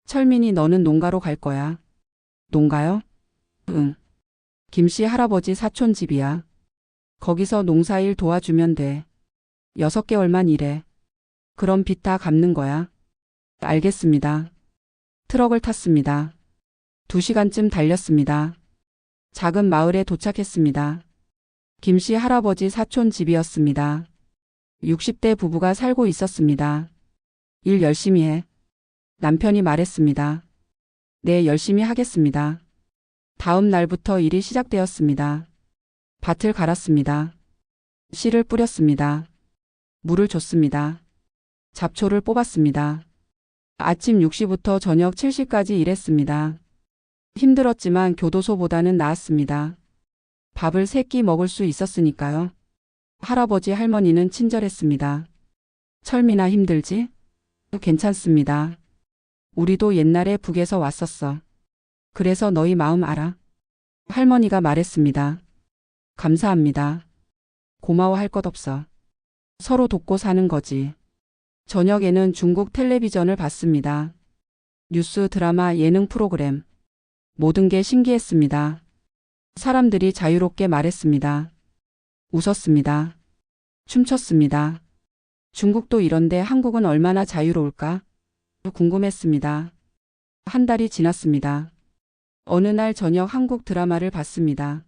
철민이, 너는 농가로 갈 거야. 농가요? 응. 김씨 할아버지 사촌 집이야. 거기서 농사일 도와주면 돼. 6개월만 일해. 그럼 빚 다 갚는 거야. 알겠습니다. 트럭을 탔습니다. 2시간쯤 달렸습니다. 작은 마을에 도착했습니다. 김씨 할아버지 사촌 집이었습니다. 60대 부부가 살고 있었습니다. 일 열심히 해. 남편이 말했습니다. 네, 열심히 하겠습니다. 다음 날부터 일이 시작되었습니다. 밭을 갈았습니다. 씨를 뿌렸습니다. 물을 줬습니다. 잡초를 뽑았습니다. 아침 6시부터 저녁 7시까지 일했습니다. 힘들었지만 교도소보다는 나았습니다. 밥을 3끼 먹을 수 있었으니까요. 할아버지 할머니는 친절했습니다. 철민아, 힘들지? 괜찮습니다. 우리도 옛날에 북에서 왔었어. 그래서 너희 마음 알아. 할머니가 말했습니다. 감사합니다. 고마워할 것 없어. 서로 돕고 사는 거지. 저녁에는 중국 텔레비전을 봤습니다. 뉴스, 드라마, 예능 프로그램. 모든 게 신기했습니다. 사람들이 자유롭게 말했습니다. 웃었습니다. 춤췄습니다. 중국도 이런데 한국은 얼마나 자유로울까? 궁금했습니다. 한 달이 지났습니다. 어느 날 저녁 한국 드라마를 봤습니다.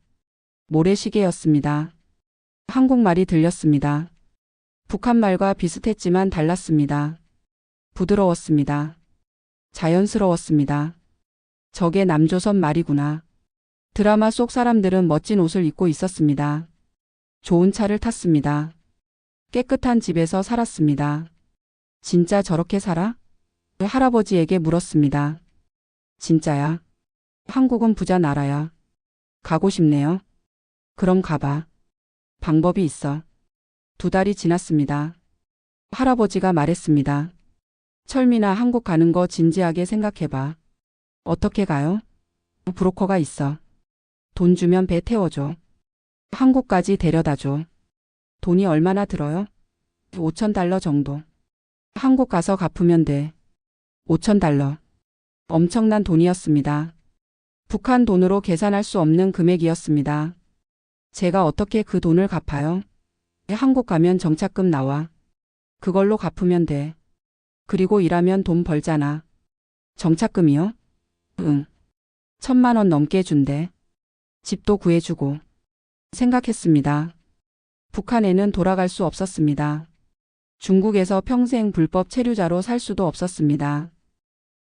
모래시계였습니다. 한국말이 들렸습니다. 북한말과 비슷했지만 달랐습니다. 부드러웠습니다. 자연스러웠습니다. 저게 남조선 말이구나. 드라마 속 사람들은 멋진 옷을 입고 있었습니다. 좋은 차를 탔습니다. 깨끗한 집에서 살았습니다. 진짜 저렇게 살아? 할아버지에게 물었습니다. 진짜야. 한국은 부자 나라야. 가고 싶네요. 그럼 가봐. 방법이 있어. 2달이 지났습니다. 할아버지가 말했습니다. 철민아, 한국 가는 거 진지하게 생각해봐. 어떻게 가요? 브로커가 있어. 돈 주면 배 태워줘. 한국까지 데려다줘. 돈이 얼마나 들어요? 5,000달러 정도. 한국 가서 갚으면 돼. 5,000달러. 엄청난 돈이었습니다. 북한 돈으로 계산할 수 없는 금액이었습니다. 제가 어떻게 그 돈을 갚아요? 한국 가면 정착금 나와. 그걸로 갚으면 돼. 그리고 일하면 돈 벌잖아. 정착금이요? 응. 1,000만 원 넘게 준대. 집도 구해주고. 생각했습니다. 북한에는 돌아갈 수 없었습니다. 중국에서 평생 불법 체류자로 살 수도 없었습니다.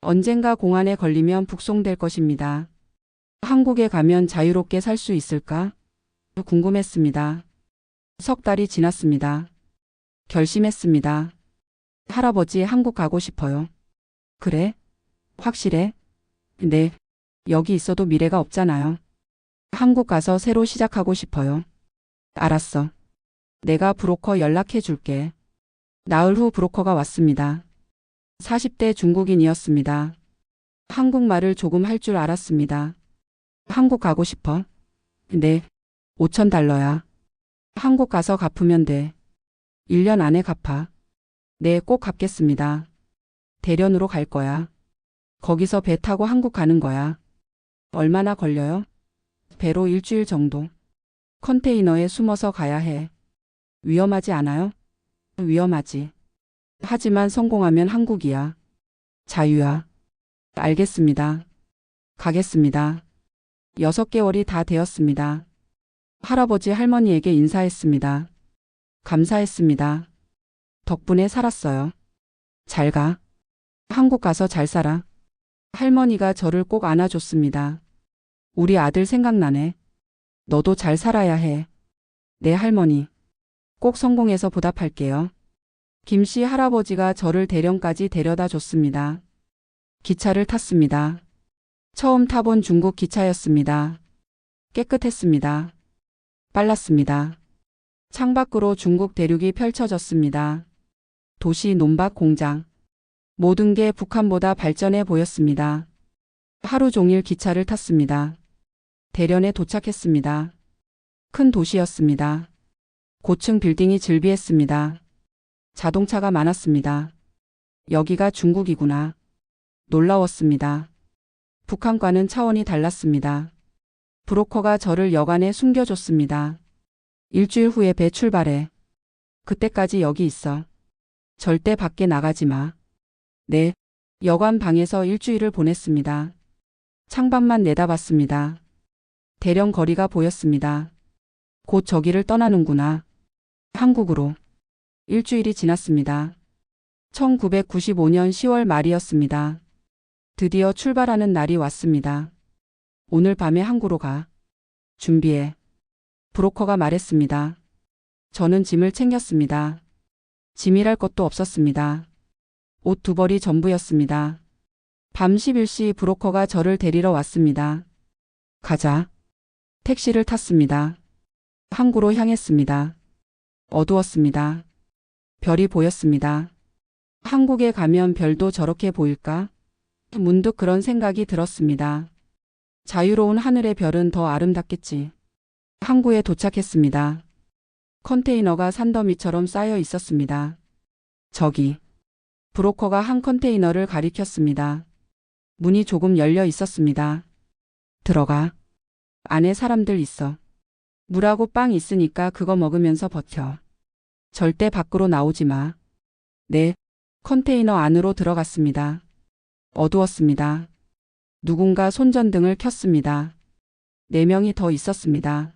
언젠가 공안에 걸리면 북송될 것입니다. 한국에 가면 자유롭게 살 수 있을까? 궁금했습니다. 3달이 지났습니다. 결심했습니다. 할아버지, 한국 가고 싶어요. 그래? 확실해? 네. 여기 있어도 미래가 없잖아요. 한국 가서 새로 시작하고 싶어요. 알았어. 내가 브로커 연락해 줄게. 나흘 후 브로커가 왔습니다. 40대 중국인이었습니다. 한국말을 조금 할 줄 알았습니다. 한국 가고 싶어? 네. 5,000달러야. 한국 가서 갚으면 돼. 1년 안에 갚아. 네, 꼭 갚겠습니다. 대련으로 갈 거야. 거기서 배 타고 한국 가는 거야. 얼마나 걸려요? 배로 일주일 정도. 컨테이너에 숨어서 가야 해. 위험하지 않아요? 위험하지. 하지만 성공하면 한국이야. 자유야. 알겠습니다. 가겠습니다. 6개월이 다 되었습니다. 할아버지 할머니에게 인사했습니다. 감사했습니다. 덕분에 살았어요. 잘 가. 한국 가서 잘 살아. 할머니가 저를 꼭 안아줬습니다. 우리 아들 생각나네. 너도 잘 살아야 해. 네, 할머니. 꼭 성공해서 보답할게요. 김씨 할아버지가 저를 대련까지 데려다 줬습니다. 기차를 탔습니다. 처음 타본 중국 기차였습니다. 깨끗했습니다. 빨랐습니다. 창밖으로 중국 대륙이 펼쳐졌습니다. 도시, 논밭, 공장. 모든 게 북한보다 발전해 보였습니다. 하루 종일 기차를 탔습니다. 대련에 도착했습니다. 큰 도시였습니다. 고층 빌딩이 즐비했습니다. 자동차가 많았습니다. 여기가 중국이구나. 놀라웠습니다. 북한과는 차원이 달랐습니다. 브로커가 저를 여관에 숨겨줬습니다. 일주일 후에 배 출발해. 그때까지 여기 있어. 절대 밖에 나가지 마. 네. 여관 방에서 일주일을 보냈습니다. 창밖만 내다봤습니다. 대련 거리가 보였습니다. 곧 저기를 떠나는구나. 한국으로. 일주일이 지났습니다. 1995년 10월 말이었습니다. 드디어 출발하는 날이 왔습니다. 오늘 밤에 항구로 가. 준비해. 브로커가 말했습니다. 저는 짐을 챙겼습니다. 짐이랄 것도 없었습니다. 옷 2벌이 전부였습니다. 밤 11시 브로커가 저를 데리러 왔습니다. 가자. 택시를 탔습니다. 항구로 향했습니다. 어두웠습니다. 별이 보였습니다. 한국에 가면 별도 저렇게 보일까? 문득 그런 생각이 들었습니다. 자유로운 하늘의 별은 더 아름답겠지. 항구에 도착했습니다. 컨테이너가 산더미처럼 쌓여 있었습니다. 저기. 브로커가 한 컨테이너를 가리켰습니다. 문이 조금 열려 있었습니다. 들어가. 안에 사람들 있어. 물하고 빵 있으니까 그거 먹으면서 버텨. 절대 밖으로 나오지 마. 네. 컨테이너 안으로 들어갔습니다. 어두웠습니다. 누군가 손전등을 켰습니다. 4명이 더 있었습니다.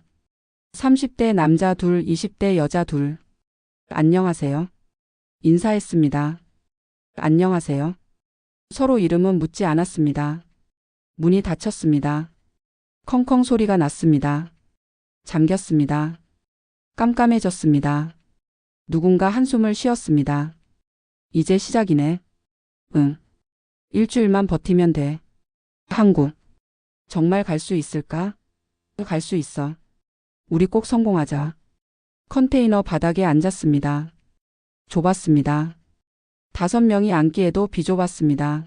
30대 남자 둘, 20대 여자 둘. 안녕하세요. 인사했습니다. 안녕하세요. 서로 이름은 묻지 않았습니다. 문이 닫혔습니다. 컹컹 소리가 났습니다. 잠겼습니다. 깜깜해졌습니다. 누군가 한숨을 쉬었습니다. 이제 시작이네. 응. 일주일만 버티면 돼. 한국. 정말 갈 수 있을까? 갈 수 있어. 우리 꼭 성공하자. 컨테이너 바닥에 앉았습니다. 좁았습니다. 5명이 앉기에도 비좁았습니다.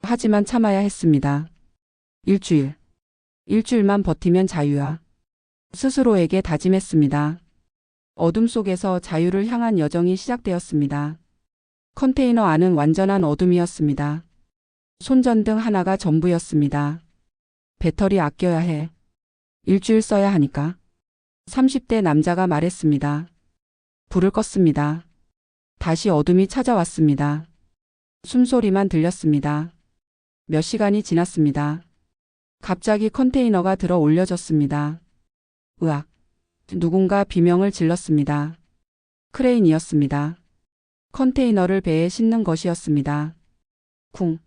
하지만 참아야 했습니다. 일주일만 버티면 자유야. 스스로에게 다짐했습니다. 어둠 속에서 자유를 향한 여정이 시작되었습니다. 컨테이너 안은 완전한 어둠이었습니다. 손전등 하나가 전부였습니다. 배터리 아껴야 해. 일주일 써야 하니까. 30대 남자가 말했습니다. 불을 껐습니다. 다시 어둠이 찾아왔습니다. 숨소리만 들렸습니다. 몇 시간이 지났습니다. 갑자기 컨테이너가 들어 올려졌습니다. 으악. 누군가 비명을 질렀습니다. 크레인이었습니다. 컨테이너를 배에 싣는 것이었습니다. 쿵.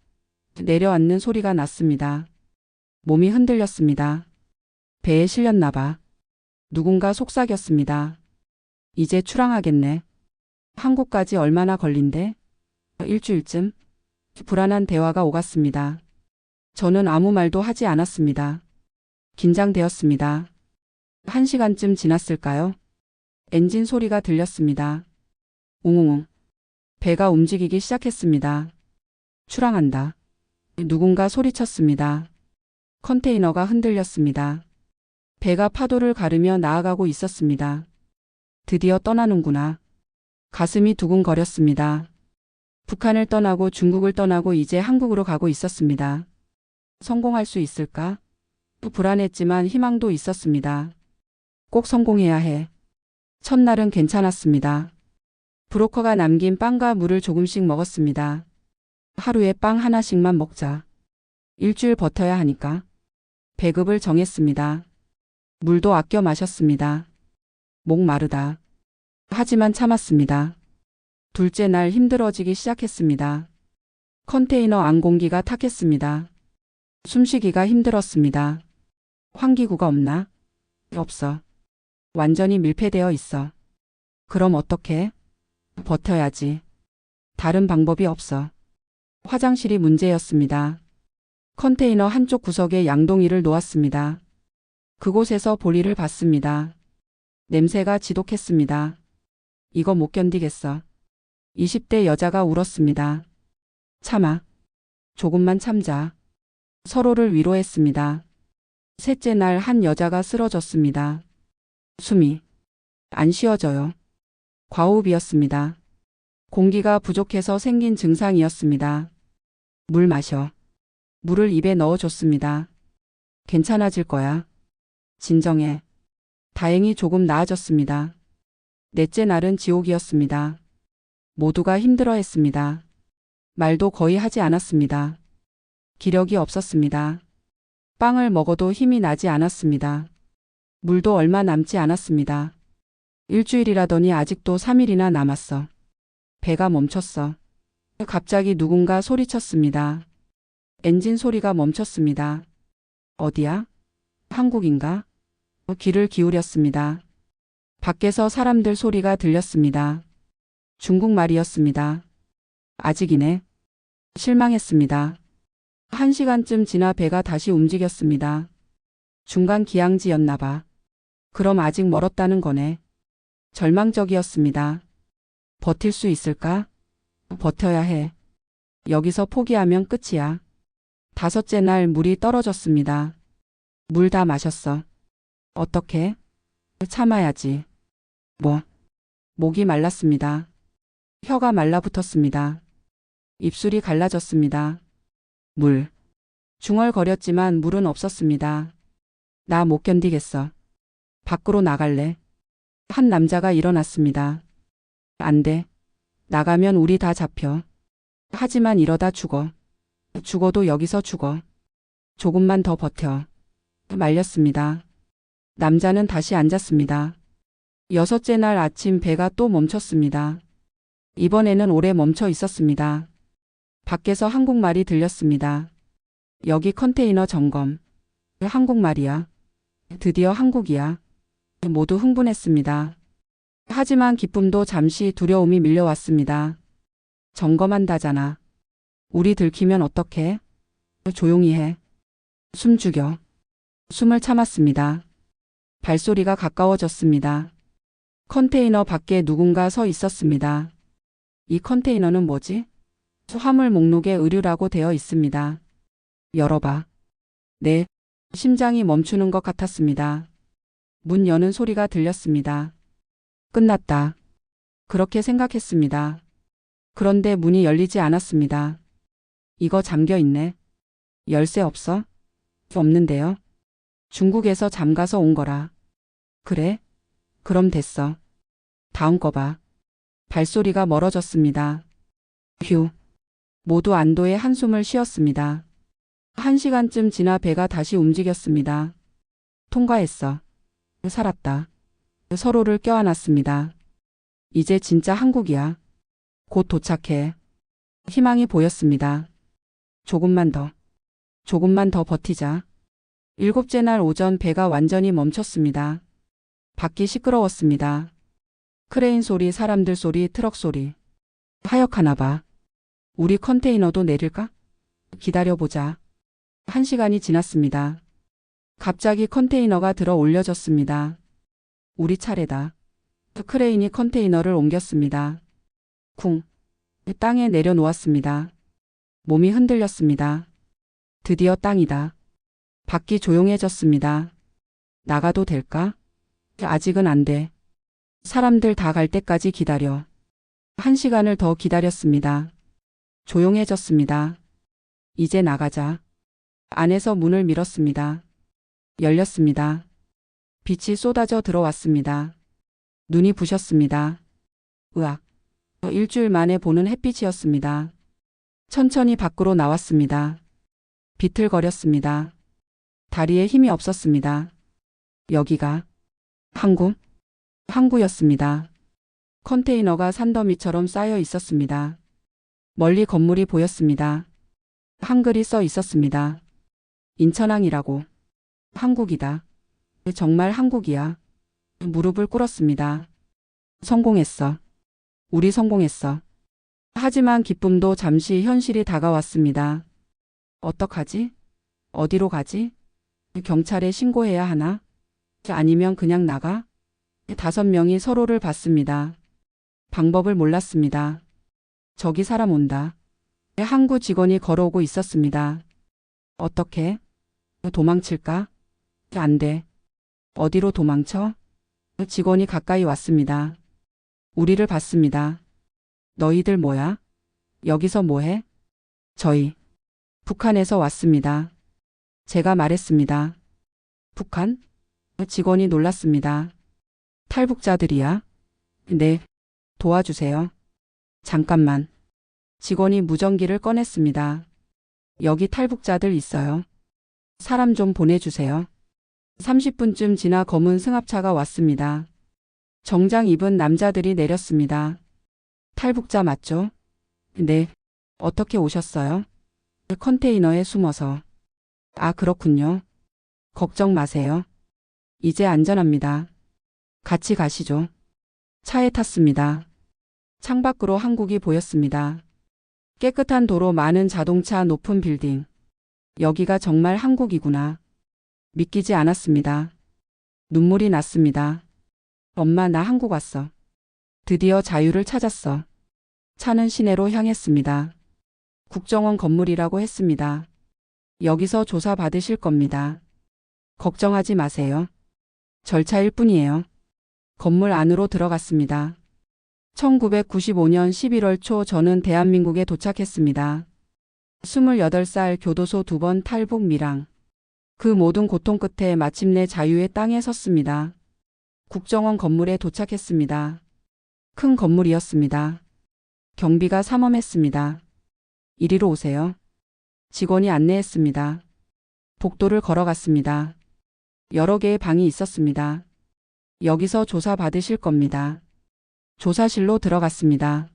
내려앉는 소리가 났습니다. 몸이 흔들렸습니다. 배에 실렸나 봐. 누군가 속삭였습니다. 이제 출항하겠네. 한국까지 얼마나 걸린대? 일주일쯤? 불안한 대화가 오갔습니다. 저는 아무 말도 하지 않았습니다. 긴장되었습니다. 1시간쯤 지났을까요? 엔진 소리가 들렸습니다. 웅웅웅. 배가 움직이기 시작했습니다. 출항한다. 누군가 소리쳤습니다. 컨테이너가 흔들렸습니다. 배가 파도를 가르며 나아가고 있었습니다. 드디어 떠나는구나. 가슴이 두근거렸습니다. 북한을 떠나고 중국을 떠나고 이제 한국으로 가고 있었습니다. 성공할 수 있을까? 불안했지만 희망도 있었습니다. 꼭 성공해야 해. 첫날은 괜찮았습니다. 브로커가 남긴 빵과 물을 조금씩 먹었습니다. 하루에 빵 하나씩만 먹자. 일주일 버텨야 하니까. 배급을 정했습니다. 물도 아껴 마셨습니다. 목 마르다. 하지만 참았습니다. 둘째 날 힘들어지기 시작했습니다. 컨테이너 안 공기가 탁했습니다. 숨쉬기가 힘들었습니다. 환기구가 없나? 없어. 완전히 밀폐되어 있어. 그럼 어떡해? 버텨야지. 다른 방법이 없어. 화장실이 문제였습니다. 컨테이너 한쪽 구석에 양동이를 놓았습니다. 그곳에서 볼일을 봤습니다. 냄새가 지독했습니다. 이거 못 견디겠어. 20대 여자가 울었습니다. 참아. 조금만 참자. 서로를 위로했습니다. 셋째 날 한 여자가 쓰러졌습니다. 숨이 안 쉬어져요. 과호흡이었습니다. 공기가 부족해서 생긴 증상이었습니다. 물 마셔. 물을 입에 넣어줬습니다. 괜찮아질 거야. 진정해. 다행히 조금 나아졌습니다. 넷째 날은 지옥이었습니다. 모두가 힘들어했습니다. 말도 거의 하지 않았습니다. 기력이 없었습니다. 빵을 먹어도 힘이 나지 않았습니다. 물도 얼마 남지 않았습니다. 일주일이라더니 아직도 3일이나 남았어. 배가 멈췄어. 갑자기 누군가 소리쳤습니다. 엔진 소리가 멈췄습니다. 어디야? 한국인가? 귀를 기울였습니다. 밖에서 사람들 소리가 들렸습니다. 중국말이었습니다. 아직이네. 실망했습니다. 1시간쯤 지나 배가 다시 움직였습니다. 중간 기항지였나 봐. 그럼 아직 멀었다는 거네. 절망적이었습니다. 버틸 수 있을까? 버텨야 해. 여기서 포기하면 끝이야. 5째 날 물이 떨어졌습니다. 물 다 마셨어. 어떻게? 참아야지. 목이 말랐습니다. 혀가 말라붙었습니다. 입술이 갈라졌습니다. 물. 중얼거렸지만 물은 없었습니다. 나 못 견디겠어. 밖으로 나갈래. 한 남자가 일어났습니다. 안 돼. 나가면 우리 다 잡혀. 하지만 이러다 죽어. 죽어도 여기서 죽어. 조금만 더 버텨. 말렸습니다. 남자는 다시 앉았습니다. 여섯째 날 아침 배가 또 멈췄습니다. 이번에는 오래 멈춰 있었습니다. 밖에서 한국말이 들렸습니다. 여기 컨테이너 점검. 한국말이야. 드디어 한국이야. 모두 흥분했습니다. 하지만 기쁨도 잠시 두려움이 밀려왔습니다. 점검한다잖아. 우리 들키면 어떡해? 조용히 해. 숨 죽여. 숨을 참았습니다. 발소리가 가까워졌습니다. 컨테이너 밖에 누군가 서 있었습니다. 이 컨테이너는 뭐지? 화물 목록에 의류라고 되어 있습니다. 열어봐. 네. 심장이 멈추는 것 같았습니다. 문 여는 소리가 들렸습니다. 끝났다. 그렇게 생각했습니다. 그런데 문이 열리지 않았습니다. 이거 잠겨 있네. 열쇠 없어? 없는데요. 중국에서 잠가서 온 거라. 그래? 그럼 됐어. 다음 거 봐. 발소리가 멀어졌습니다. 휴. 모두 안도의 한숨을 쉬었습니다. 1시간쯤 지나 배가 다시 움직였습니다. 통과했어. 살았다. 서로를 껴안았습니다. 이제 진짜 한국이야. 곧 도착해. 희망이 보였습니다. 조금만 더 버티자. 7째 날 오전 배가 완전히 멈췄습니다. 밖이 시끄러웠습니다. 크레인 소리, 사람들 소리, 트럭 소리. 하역하나 봐. 우리 컨테이너도 내릴까? 기다려보자. 1시간이 지났습니다. 갑자기 컨테이너가 들어 올려졌습니다. 우리 차례다. 크레인이 컨테이너를 옮겼습니다. 쿵. 땅에 내려놓았습니다. 몸이 흔들렸습니다. 드디어 땅이다. 밖이 조용해졌습니다. 나가도 될까? 아직은 안 돼. 사람들 다 갈 때까지 기다려. 1시간을 더 기다렸습니다. 조용해졌습니다. 이제 나가자. 안에서 문을 밀었습니다. 열렸습니다. 빛이 쏟아져 들어왔습니다. 눈이 부셨습니다. 으악. 일주일 만에 보는 햇빛이었습니다. 천천히 밖으로 나왔습니다. 비틀거렸습니다. 다리에 힘이 없었습니다. 여기가 항구였습니다. 컨테이너가 산더미처럼 쌓여 있었습니다. 멀리 건물이 보였습니다. 한글이 써 있었습니다. 인천항이라고. 한국이다. 정말 한국이야. 무릎을 꿇었습니다. 성공했어. 우리 성공했어. 하지만 기쁨도 잠시 현실이 다가왔습니다. 어떡하지? 어디로 가지? 경찰에 신고해야 하나? 아니면 그냥 나가? 5명이 서로를 봤습니다. 방법을 몰랐습니다. 저기 사람 온다. 항구 직원이 걸어오고 있었습니다. 어떻게? 도망칠까? 안 돼. 어디로 도망쳐? 직원이 가까이 왔습니다. 우리를 봤습니다. 너희들 뭐야? 여기서 뭐해? 저희 북한에서 왔습니다. 제가 말했습니다. 북한? 직원이 놀랐습니다. 탈북자들이야? 네. 도와주세요. 잠깐만. 직원이 무전기를 꺼냈습니다. 여기 탈북자들 있어요. 사람 좀 보내주세요. 30분쯤 지나 검은 승합차가 왔습니다. 정장 입은 남자들이 내렸습니다. 탈북자 맞죠? 네. 어떻게 오셨어요? 컨테이너에 숨어서. 아, 그렇군요. 걱정 마세요. 이제 안전합니다. 같이 가시죠. 차에 탔습니다. 창밖으로 한국이 보였습니다. 깨끗한 도로, 많은 자동차, 높은 빌딩. 여기가 정말 한국이구나. 믿기지 않았습니다. 눈물이 났습니다. 엄마, 나 한국 왔어. 드디어 자유를 찾았어. 차는 시내로 향했습니다. 국정원 건물이라고 했습니다. 여기서 조사 받으실 겁니다. 걱정하지 마세요. 절차일 뿐이에요. 건물 안으로 들어갔습니다. 1995년 11월 초 저는 대한민국에 도착했습니다. 28살, 교도소 2번 탈북, 밀항. 그 모든 고통 끝에 마침내 자유의 땅에 섰습니다. 국정원 건물에 도착했습니다. 큰 건물이었습니다. 경비가 삼엄했습니다. 이리로 오세요. 직원이 안내했습니다. 복도를 걸어갔습니다. 여러 개의 방이 있었습니다. 여기서 조사 받으실 겁니다. 조사실로 들어갔습니다.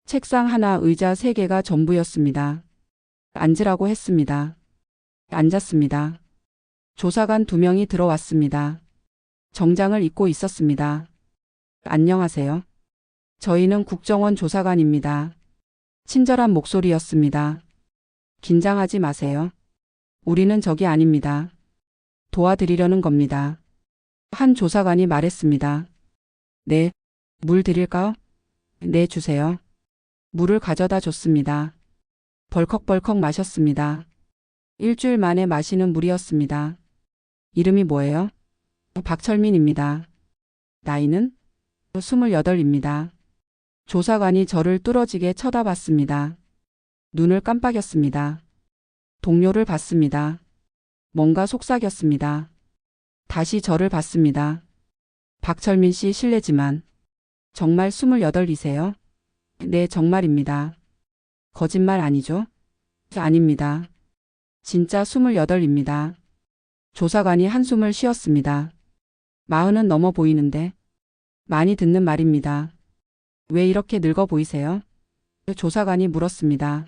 책상 하나, 의자 3개가 전부였습니다. 앉으라고 했습니다. 앉았습니다. 조사관 2명이 들어왔습니다. 정장을 입고 있었습니다. 안녕하세요. 저희는 국정원 조사관입니다. 친절한 목소리였습니다. 긴장하지 마세요. 우리는 적이 아닙니다. 도와드리려는 겁니다. 한 조사관이 말했습니다. 네, 물 드릴까요? 네, 주세요. 물을 가져다 줬습니다. 벌컥벌컥 마셨습니다. 일주일 만에 마시는 물이었습니다. 이름이 뭐예요? 박철민입니다. 나이는? 28입니다. 조사관이 저를 뚫어지게 쳐다봤습니다. 눈을 깜빡였습니다. 동료를 봤습니다. 뭔가 속삭였습니다. 다시 저를 봤습니다. 박철민 씨 실례지만 정말 28이세요? 네, 정말입니다. 거짓말 아니죠? 아닙니다. 진짜 28입니다. 조사관이 한숨을 쉬었습니다. 40은 넘어 보이는데. 많이 듣는 말입니다. 왜 이렇게 늙어 보이세요? 조사관이 물었습니다.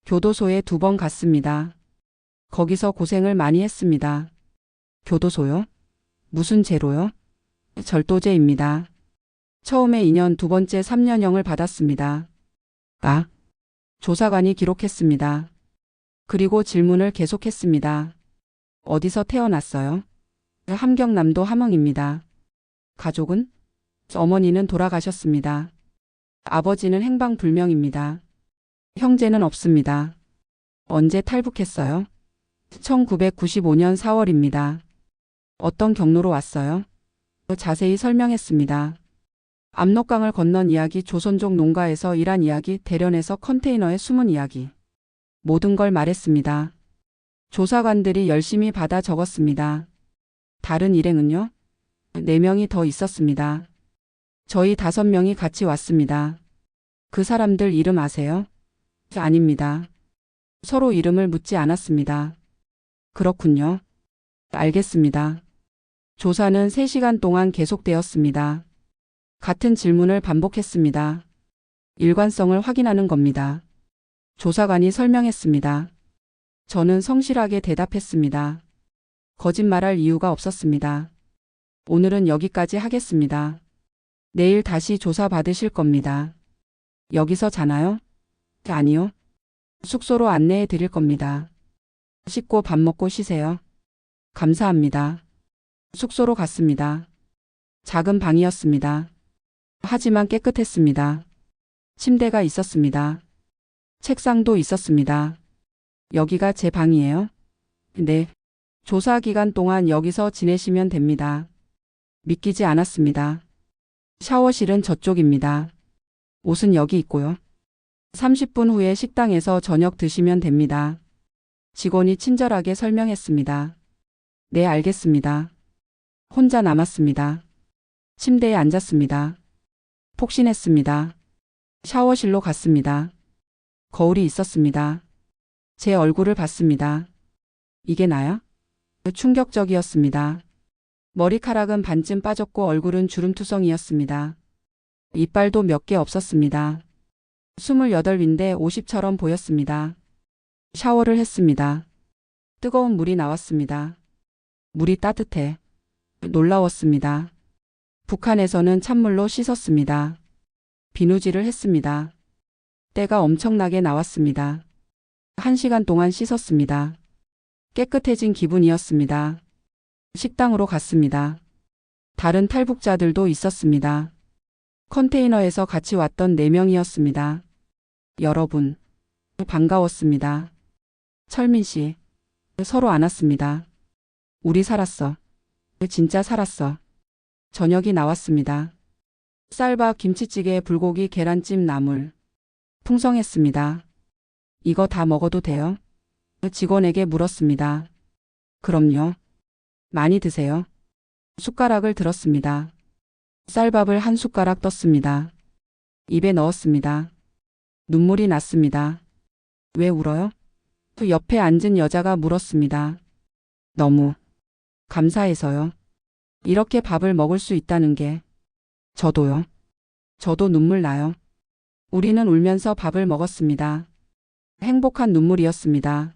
교도소에 2번 갔습니다. 거기서 고생을 많이 했습니다. 교도소요? 무슨 죄로요? 절도죄입니다. 처음에 2년, 두 번째 3년형을 받았습니다. 아, 조사관이 기록했습니다. 그리고 질문을 계속했습니다. 어디서 태어났어요? 함경남도 함흥입니다. 가족은? 어머니는 돌아가셨습니다. 아버지는 행방불명입니다. 형제는 없습니다. 언제 탈북했어요? 1995년 4월입니다. 어떤 경로로 왔어요? 자세히 설명했습니다. 압록강을 건넌 이야기, 조선족 농가에서 일한 이야기, 대련에서 컨테이너에 숨은 이야기. 모든 걸 말했습니다. 조사관들이 열심히 받아 적었습니다. 다른 일행은요? 4명이 더 있었습니다. 저희 5명이 같이 왔습니다. 그 사람들 이름 아세요? 아닙니다. 서로 이름을 묻지 않았습니다. 그렇군요. 알겠습니다. 조사는 3시간 동안 계속되었습니다. 같은 질문을 반복했습니다. 일관성을 확인하는 겁니다. 조사관이 설명했습니다. 저는 성실하게 대답했습니다. 거짓말할 이유가 없었습니다. 오늘은 여기까지 하겠습니다. 내일 다시 조사 받으실 겁니다. 여기서 자나요? 아니요. 숙소로 안내해 드릴 겁니다. 씻고 밥 먹고 쉬세요. 감사합니다. 숙소로 갔습니다. 작은 방이었습니다. 하지만 깨끗했습니다. 침대가 있었습니다. 책상도 있었습니다. 여기가 제 방이에요? 네. 조사 기간 동안 여기서 지내시면 됩니다. 믿기지 않았습니다. 샤워실은 저쪽입니다. 옷은 여기 있고요. 30분 후에 식당에서 저녁 드시면 됩니다. 직원이 친절하게 설명했습니다. 네, 알겠습니다. 혼자 남았습니다. 침대에 앉았습니다. 폭신했습니다. 샤워실로 갔습니다. 거울이 있었습니다. 제 얼굴을 봤습니다. 이게 나야? 충격적이었습니다. 머리카락은 반쯤 빠졌고 얼굴은 주름투성이었습니다. 이빨도 몇 개 없었습니다. 28인데 50처럼 보였습니다. 샤워를 했습니다. 뜨거운 물이 나왔습니다. 물이 따뜻해. 놀라웠습니다. 북한에서는 찬물로 씻었습니다. 비누질을 했습니다. 때가 엄청나게 나왔습니다. 1시간 동안 씻었습니다. 깨끗해진 기분이었습니다. 식당으로 갔습니다. 다른 탈북자들도 있었습니다. 컨테이너에서 같이 왔던 4명이었습니다. 여러분, 반가웠습니다. 철민 씨, 서로 안았습니다. 우리 살았어. 진짜 살았어. 저녁이 나왔습니다. 쌀밥, 김치찌개, 불고기, 계란찜, 나물. 풍성했습니다. 이거 다 먹어도 돼요? 직원에게 물었습니다. 그럼요. 많이 드세요. 숟가락을 들었습니다. 쌀밥을 한 숟가락 떴습니다. 입에 넣었습니다. 눈물이 났습니다. 왜 울어요? 옆에 앉은 여자가 물었습니다. 너무 감사해서요. 이렇게 밥을 먹을 수 있다는 게. 저도요. 저도 눈물 나요. 우리는 울면서 밥을 먹었습니다. 행복한 눈물이었습니다.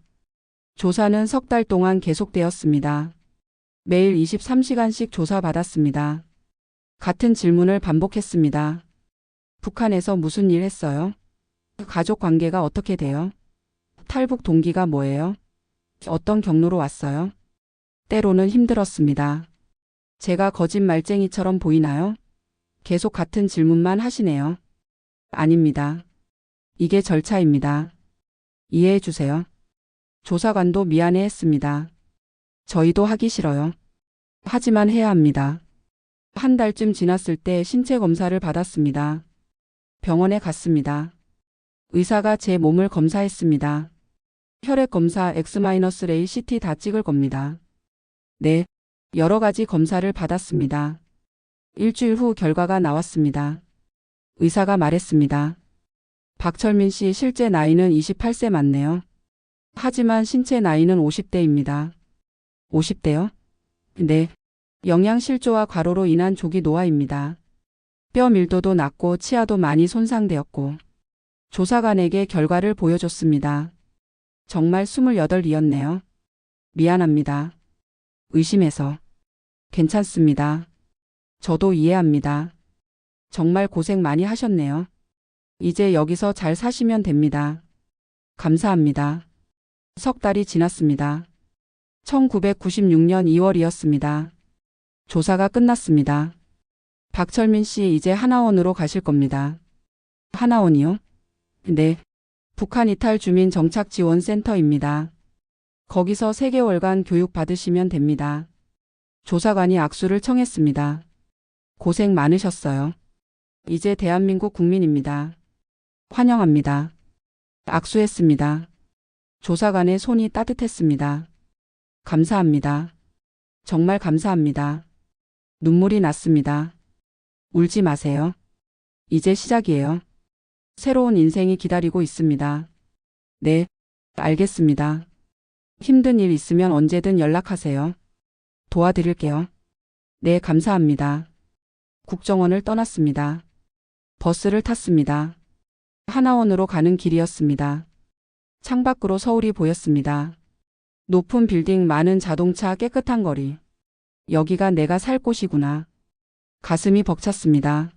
조사는 석 달 동안 계속되었습니다. 매일 23시간씩 조사받았습니다. 같은 질문을 반복했습니다. 북한에서 무슨 일 했어요? 가족 관계가 어떻게 돼요? 탈북 동기가 뭐예요? 어떤 경로로 왔어요? 때로는 힘들었습니다. 제가 거짓말쟁이처럼 보이나요? 계속 같은 질문만 하시네요. 아닙니다. 이게 절차입니다. 이해해 주세요. 조사관도 미안해 했습니다. 저희도 하기 싫어요. 하지만 해야 합니다. 한 달쯤 지났을 때 신체 검사를 받았습니다. 병원에 갔습니다. 의사가 제 몸을 검사했습니다. 혈액 검사, X-ray, CT 다 찍을 겁니다. 네, 여러 가지 검사를 받았습니다. 일주일 후 결과가 나왔습니다. 의사가 말했습니다. 박철민 씨 실제 나이는 28세 맞네요. 하지만 신체 나이는 50대입니다. 50대요? 네. 영양실조와 과로로 인한 조기 노화입니다. 뼈 밀도도 낮고 치아도 많이 손상되었고 조사관에게 결과를 보여줬습니다. 정말 28이었네요. 미안합니다. 의심해서. 괜찮습니다. 저도 이해합니다. 정말 고생 많이 하셨네요. 이제 여기서 잘 사시면 됩니다. 감사합니다. 석 달이 지났습니다. 1996년 2월이었습니다. 조사가 끝났습니다. 박철민 씨 이제 하나원으로 가실 겁니다. 하나원이요? 네. 북한 이탈 주민 정착 지원 센터입니다. 거기서 3개월간 교육 받으시면 됩니다. 조사관이 악수를 청했습니다. 고생 많으셨어요. 이제 대한민국 국민입니다. 환영합니다. 악수했습니다. 조사관의 손이 따뜻했습니다. 감사합니다. 정말 감사합니다. 눈물이 났습니다. 울지 마세요. 이제 시작이에요. 새로운 인생이 기다리고 있습니다. 네, 알겠습니다. 힘든 일 있으면 언제든 연락하세요. 도와드릴게요. 네, 감사합니다. 국정원을 떠났습니다. 버스를 탔습니다. 하나원으로 가는 길이었습니다. 창밖으로 서울이 보였습니다. 높은 빌딩, 많은 자동차, 깨끗한 거리. 여기가 내가 살 곳이구나. 가슴이 벅찼습니다.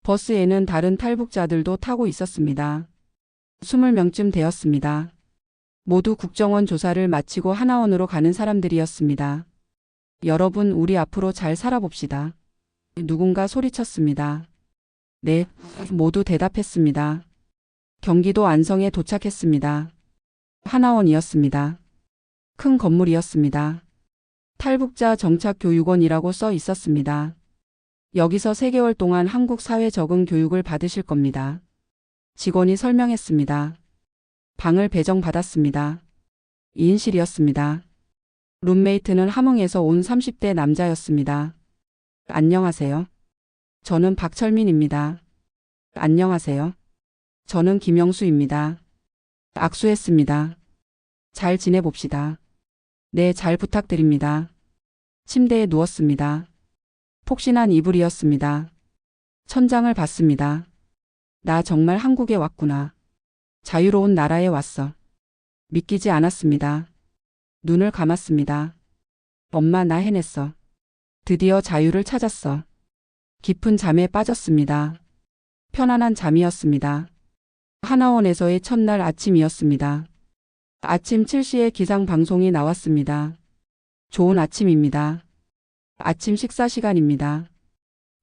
버스에는 다른 탈북자들도 타고 있었습니다. 20명쯤 되었습니다. 모두 국정원 조사를 마치고 하나원으로 가는 사람들이었습니다. 여러분, 우리 앞으로 잘 살아봅시다. 누군가 소리쳤습니다. 네, 모두 대답했습니다. 경기도 안성에 도착했습니다. 하나원이었습니다. 큰 건물이었습니다. 탈북자 정착교육원이라고 써 있었습니다. 여기서 3개월 동안 한국 사회 적응 교육을 받으실 겁니다. 직원이 설명했습니다. 방을 배정받았습니다. 2인실이었습니다. 룸메이트는 함흥에서 온 30대 남자였습니다. 안녕하세요. 저는 박철민입니다. 안녕하세요. 저는 김영수입니다. 악수했습니다. 잘 지내봅시다. 네, 잘 부탁드립니다. 침대에 누웠습니다. 폭신한 이불이었습니다. 천장을 봤습니다. 나 정말 한국에 왔구나. 자유로운 나라에 왔어. 믿기지 않았습니다. 눈을 감았습니다. 엄마, 나 해냈어. 드디어 자유를 찾았어. 깊은 잠에 빠졌습니다. 편안한 잠이었습니다. 하나원에서의 첫날 아침이었습니다. 아침 7시에 기상 방송이 나왔습니다. 좋은 아침입니다. 아침 식사 시간입니다.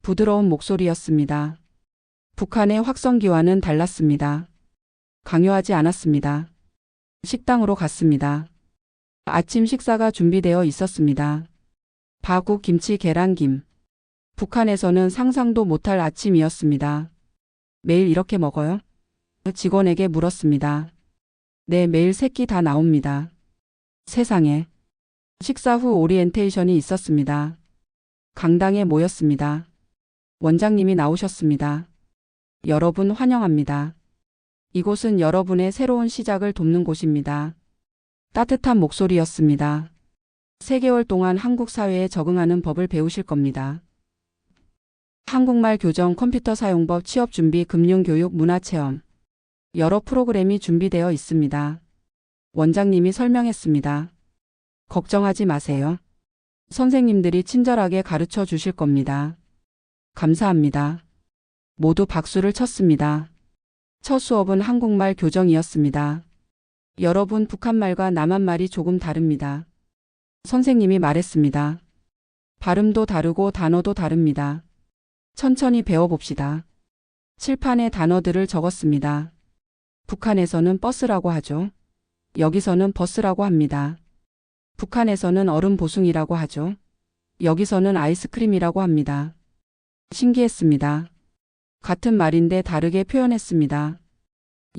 부드러운 목소리였습니다. 북한의 확성기와는 달랐습니다. 강요하지 않았습니다. 식당으로 갔습니다. 아침 식사가 준비되어 있었습니다. 바국, 김치, 계란김. 북한에서는 상상도 못할 아침이었습니다. 매일 이렇게 먹어요? 직원에게 물었습니다. 네, 매일 3끼 다 나옵니다. 세상에. 식사 후 오리엔테이션이 있었습니다. 강당에 모였습니다. 원장님이 나오셨습니다. 여러분 환영합니다. 이곳은 여러분의 새로운 시작을 돕는 곳입니다. 따뜻한 목소리였습니다. 3개월 동안 한국 사회에 적응하는 법을 배우실 겁니다. 한국말 교정, 컴퓨터 사용법, 취업 준비, 금융 교육, 문화 체험. 여러 프로그램이 준비되어 있습니다. 원장님이 설명했습니다. 걱정하지 마세요. 선생님들이 친절하게 가르쳐 주실 겁니다. 감사합니다. 모두 박수를 쳤습니다. 첫 수업은 한국말 교정이었습니다. 여러분, 북한말과 남한말이 조금 다릅니다. 선생님이 말했습니다. 발음도 다르고 단어도 다릅니다. 천천히 배워봅시다. 칠판에 단어들을 적었습니다. 북한에서는 버스라고 하죠. 여기서는 버스라고 합니다. 북한에서는 얼음 보숭이라고 하죠. 여기서는 아이스크림이라고 합니다. 신기했습니다. 같은 말인데 다르게 표현했습니다.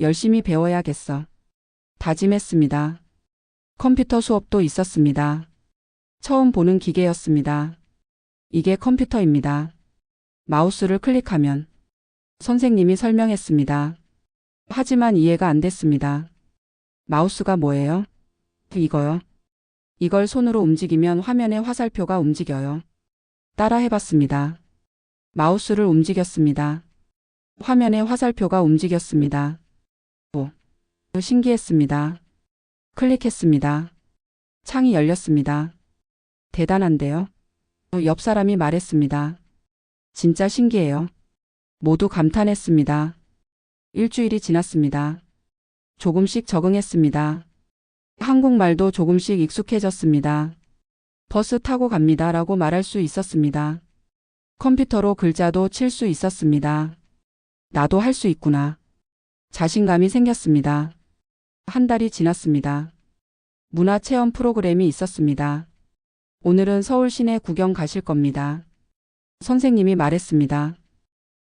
열심히 배워야겠어. 다짐했습니다. 컴퓨터 수업도 있었습니다. 처음 보는 기계였습니다. 이게 컴퓨터입니다. 마우스를 클릭하면 선생님이 설명했습니다. 하지만 이해가 안 됐습니다. 마우스가 뭐예요? 이거요. 이걸 손으로 움직이면 화면에 화살표가 움직여요. 따라 해봤습니다. 마우스를 움직였습니다. 화면에 화살표가 움직였습니다. 신기했습니다. 클릭했습니다. 창이 열렸습니다. 대단한데요? 옆 사람이 말했습니다. 진짜 신기해요. 모두 감탄했습니다. 일주일이 지났습니다. 조금씩 적응했습니다. 한국말도 조금씩 익숙해졌습니다. 버스 타고 갑니다 라고 말할 수 있었습니다. 컴퓨터로 글자도 칠 수 있었습니다. 나도 할 수 있구나. 자신감이 생겼습니다. 한 달이 지났습니다. 문화체험 프로그램이 있었습니다. 오늘은 서울 시내 구경 가실 겁니다. 선생님이 말했습니다.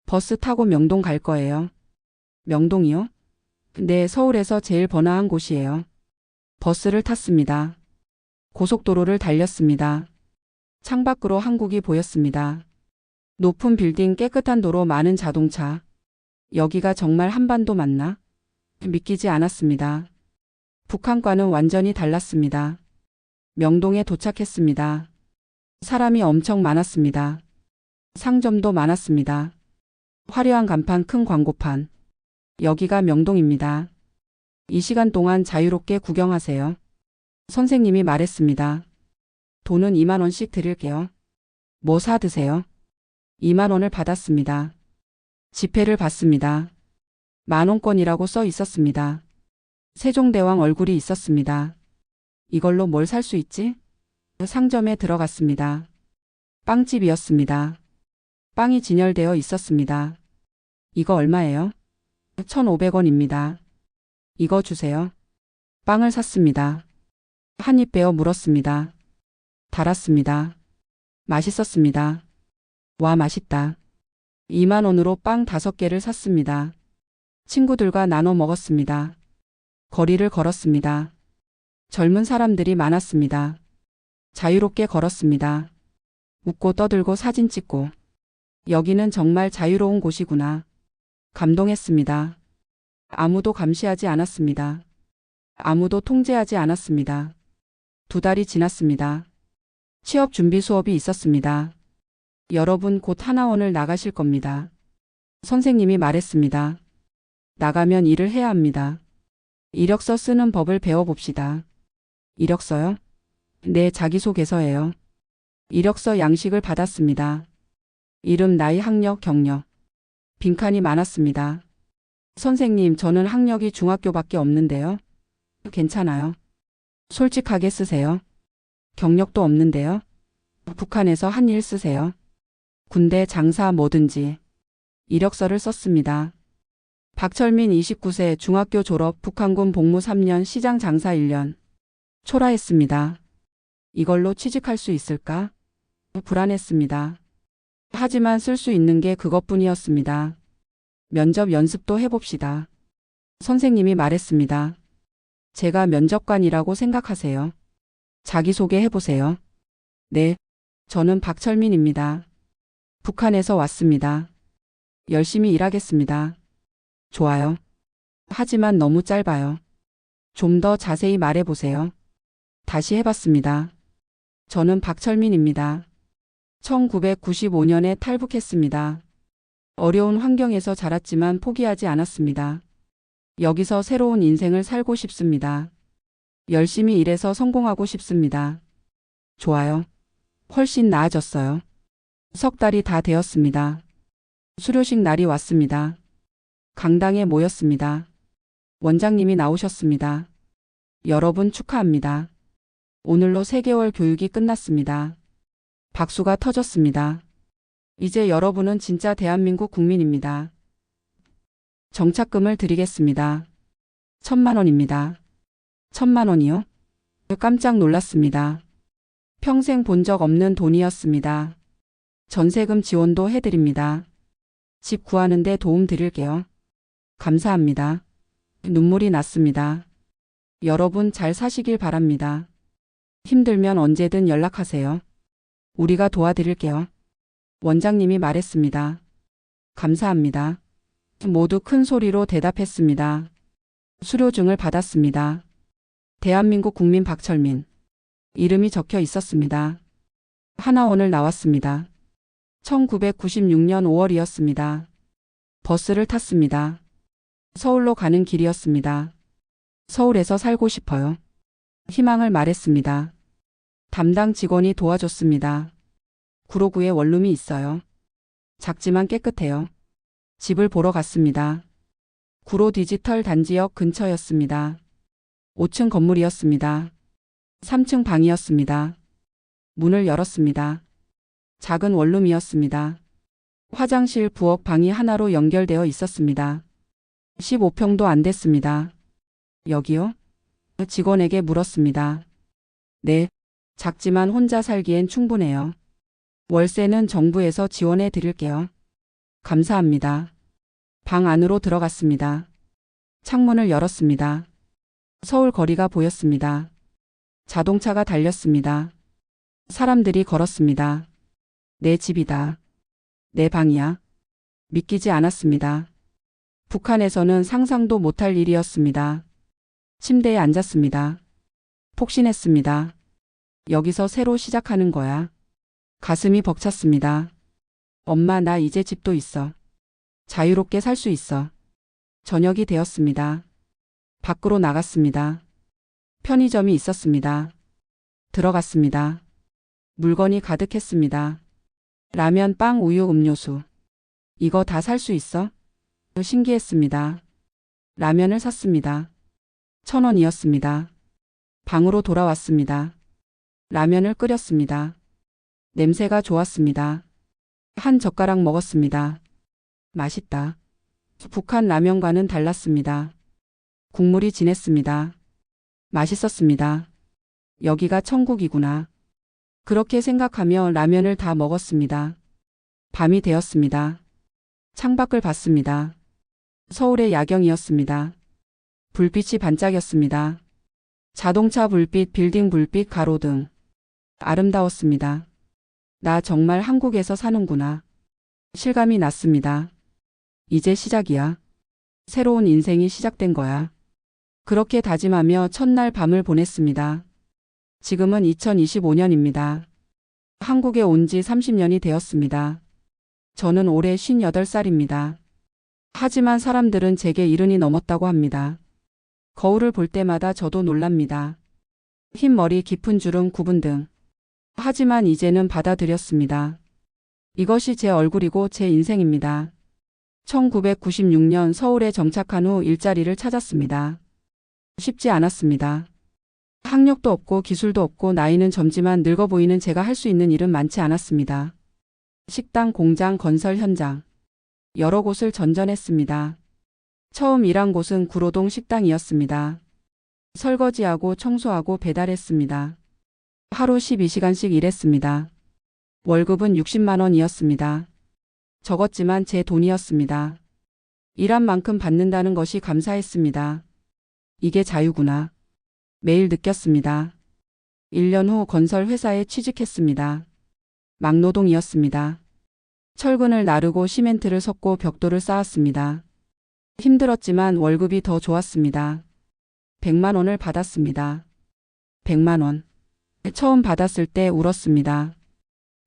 버스 타고 명동 갈 거예요. 명동이요? 네, 서울에서 제일 번화한 곳이에요. 버스를 탔습니다. 고속도로를 달렸습니다. 창밖으로 한국이 보였습니다. 높은 빌딩, 깨끗한 도로, 많은 자동차. 여기가 정말 한반도 맞나? 믿기지 않았습니다. 북한과는 완전히 달랐습니다. 명동에 도착했습니다. 사람이 엄청 많았습니다. 상점도 많았습니다. 화려한 간판, 큰 광고판. 여기가 명동입니다. 이 시간 동안 자유롭게 구경하세요. 선생님이 말했습니다. 돈은 2만 원씩 드릴게요. 뭐 사 드세요? 2만 원을 받았습니다. 지폐를 봤습니다. 10,000원권이라고 써 있었습니다. 세종대왕 얼굴이 있었습니다. 이걸로 뭘 살 수 있지? 상점에 들어갔습니다. 빵집이었습니다. 빵이 진열되어 있었습니다. 이거 얼마예요? 1,500원입니다. 이거 주세요. 빵을 샀습니다. 한 입 베어 물었습니다. 달았습니다. 맛있었습니다. 와, 맛있다. 2만 원으로 빵 5개를 샀습니다. 친구들과 나눠 먹었습니다. 거리를 걸었습니다. 젊은 사람들이 많았습니다. 자유롭게 걸었습니다. 웃고 떠들고 사진 찍고. 여기는 정말 자유로운 곳이구나. 감동했습니다. 아무도 감시하지 않았습니다. 아무도 통제하지 않았습니다. 2달이 지났습니다. 취업 준비 수업이 있었습니다. 여러분, 곧 하나원을 나가실 겁니다. 선생님이 말했습니다. 나가면 일을 해야 합니다. 이력서 쓰는 법을 배워봅시다. 이력서요? 네, 자기소개서예요. 이력서 양식을 받았습니다. 이름, 나이, 학력, 경력. 빈칸이 많았습니다. 선생님, 저는 학력이 중학교밖에 없는데요. 괜찮아요. 솔직하게 쓰세요. 경력도 없는데요. 북한에서 한 일 쓰세요. 군대, 장사, 뭐든지. 이력서를 썼습니다. 박철민 29세, 중학교 졸업, 북한군 복무 3년, 시장 장사 1년. 초라했습니다. 이걸로 취직할 수 있을까? 불안했습니다. 하지만 쓸 수 있는 게 그것뿐이었습니다. 면접 연습도 해봅시다. 선생님이 말했습니다. 제가 면접관이라고 생각하세요. 자기소개 해보세요. 네, 저는 박철민입니다. 북한에서 왔습니다. 열심히 일하겠습니다. 좋아요. 하지만 너무 짧아요. 좀 더 자세히 말해보세요. 다시 해봤습니다. 저는 박철민입니다. 1995년에 탈북했습니다. 어려운 환경에서 자랐지만 포기하지 않았습니다. 여기서 새로운 인생을 살고 싶습니다. 열심히 일해서 성공하고 싶습니다. 좋아요. 훨씬 나아졌어요. 석 달이 다 되었습니다. 수료식 날이 왔습니다. 강당에 모였습니다. 원장님이 나오셨습니다. 여러분 축하합니다. 오늘로 3개월 교육이 끝났습니다. 박수가 터졌습니다. 이제 여러분은 진짜 대한민국 국민입니다. 정착금을 드리겠습니다. 1,000만 원입니다. 1,000만 원이요? 깜짝 놀랐습니다. 평생 본 적 없는 돈이었습니다. 전세금 지원도 해드립니다. 집 구하는데 도움 드릴게요. 감사합니다. 눈물이 났습니다. 여러분 잘 사시길 바랍니다. 힘들면 언제든 연락하세요. 우리가 도와드릴게요. 원장님이 말했습니다. 감사합니다. 모두 큰 소리로 대답했습니다. 수료증을 받았습니다. 대한민국 국민 박철민. 이름이 적혀 있었습니다. 하나원을 나왔습니다. 1996년 5월이었습니다. 버스를 탔습니다. 서울로 가는 길이었습니다. 서울에서 살고 싶어요. 희망을 말했습니다. 담당 직원이 도와줬습니다. 구로구에 원룸이 있어요. 작지만 깨끗해요. 집을 보러 갔습니다. 구로 디지털 단지역 근처였습니다. 5층 건물이었습니다. 3층 방이었습니다. 문을 열었습니다. 작은 원룸이었습니다. 화장실, 부엌, 방이 하나로 연결되어 있었습니다. 15평도 안 됐습니다. 여기요? 직원에게 물었습니다. 네, 작지만 혼자 살기엔 충분해요. 월세는 정부에서 지원해 드릴게요. 감사합니다. 방 안으로 들어갔습니다. 창문을 열었습니다. 서울 거리가 보였습니다. 자동차가 달렸습니다. 사람들이 걸었습니다. 내 집이다. 내 방이야. 믿기지 않았습니다. 북한에서는 상상도 못할 일이었습니다. 침대에 앉았습니다. 폭신했습니다. 여기서 새로 시작하는 거야. 가슴이 벅찼습니다. 엄마, 나 이제 집도 있어. 자유롭게 살 수 있어. 저녁이 되었습니다. 밖으로 나갔습니다. 편의점이 있었습니다. 들어갔습니다. 물건이 가득했습니다. 라면, 빵, 우유, 음료수. 이거 다 살 수 있어? 신기했습니다. 라면을 샀습니다. 1,000원이었습니다. 방으로 돌아왔습니다. 라면을 끓였습니다. 냄새가 좋았습니다. 한 젓가락 먹었습니다. 맛있다. 북한 라면과는 달랐습니다. 국물이 진했습니다. 맛있었습니다. 여기가 천국이구나. 그렇게 생각하며 라면을 다 먹었습니다. 밤이 되었습니다. 창밖을 봤습니다. 서울의 야경이었습니다. 불빛이 반짝였습니다. 자동차 불빛, 빌딩 불빛, 가로등. 아름다웠습니다. 나 정말 한국에서 사는구나. 실감이 났습니다. 이제 시작이야. 새로운 인생이 시작된 거야. 그렇게 다짐하며 첫날 밤을 보냈습니다. 지금은 2025년입니다. 한국에 온 지 30년이 되었습니다. 저는 올해 58살입니다. 하지만 사람들은 제게 70이 넘었다고 합니다. 거울을 볼 때마다 저도 놀랍니다. 흰 머리, 깊은 주름, 구분 등. 하지만 이제는 받아들였습니다. 이것이 제 얼굴이고 제 인생입니다. 1996년 서울에 정착한 후 일자리를 찾았습니다. 쉽지 않았습니다. 학력도 없고 기술도 없고 나이는 젊지만 늙어 보이는 제가 할 수 있는 일은 많지 않았습니다. 식당, 공장, 건설 현장. 여러 곳을 전전했습니다. 처음 일한 곳은 구로동 식당이었습니다. 설거지하고 청소하고 배달했습니다. 하루 12시간씩 일했습니다. 월급은 60만 원이었습니다. 적었지만 제 돈이었습니다. 일한 만큼 받는다는 것이 감사했습니다. 이게 자유구나. 매일 느꼈습니다. 1년 후 건설 회사에 취직했습니다. 막노동이었습니다. 철근을 나르고 시멘트를 섞고 벽돌을 쌓았습니다. 힘들었지만 월급이 더 좋았습니다. 100만 원을 받았습니다. 100만 원. 처음 받았을 때 울었습니다.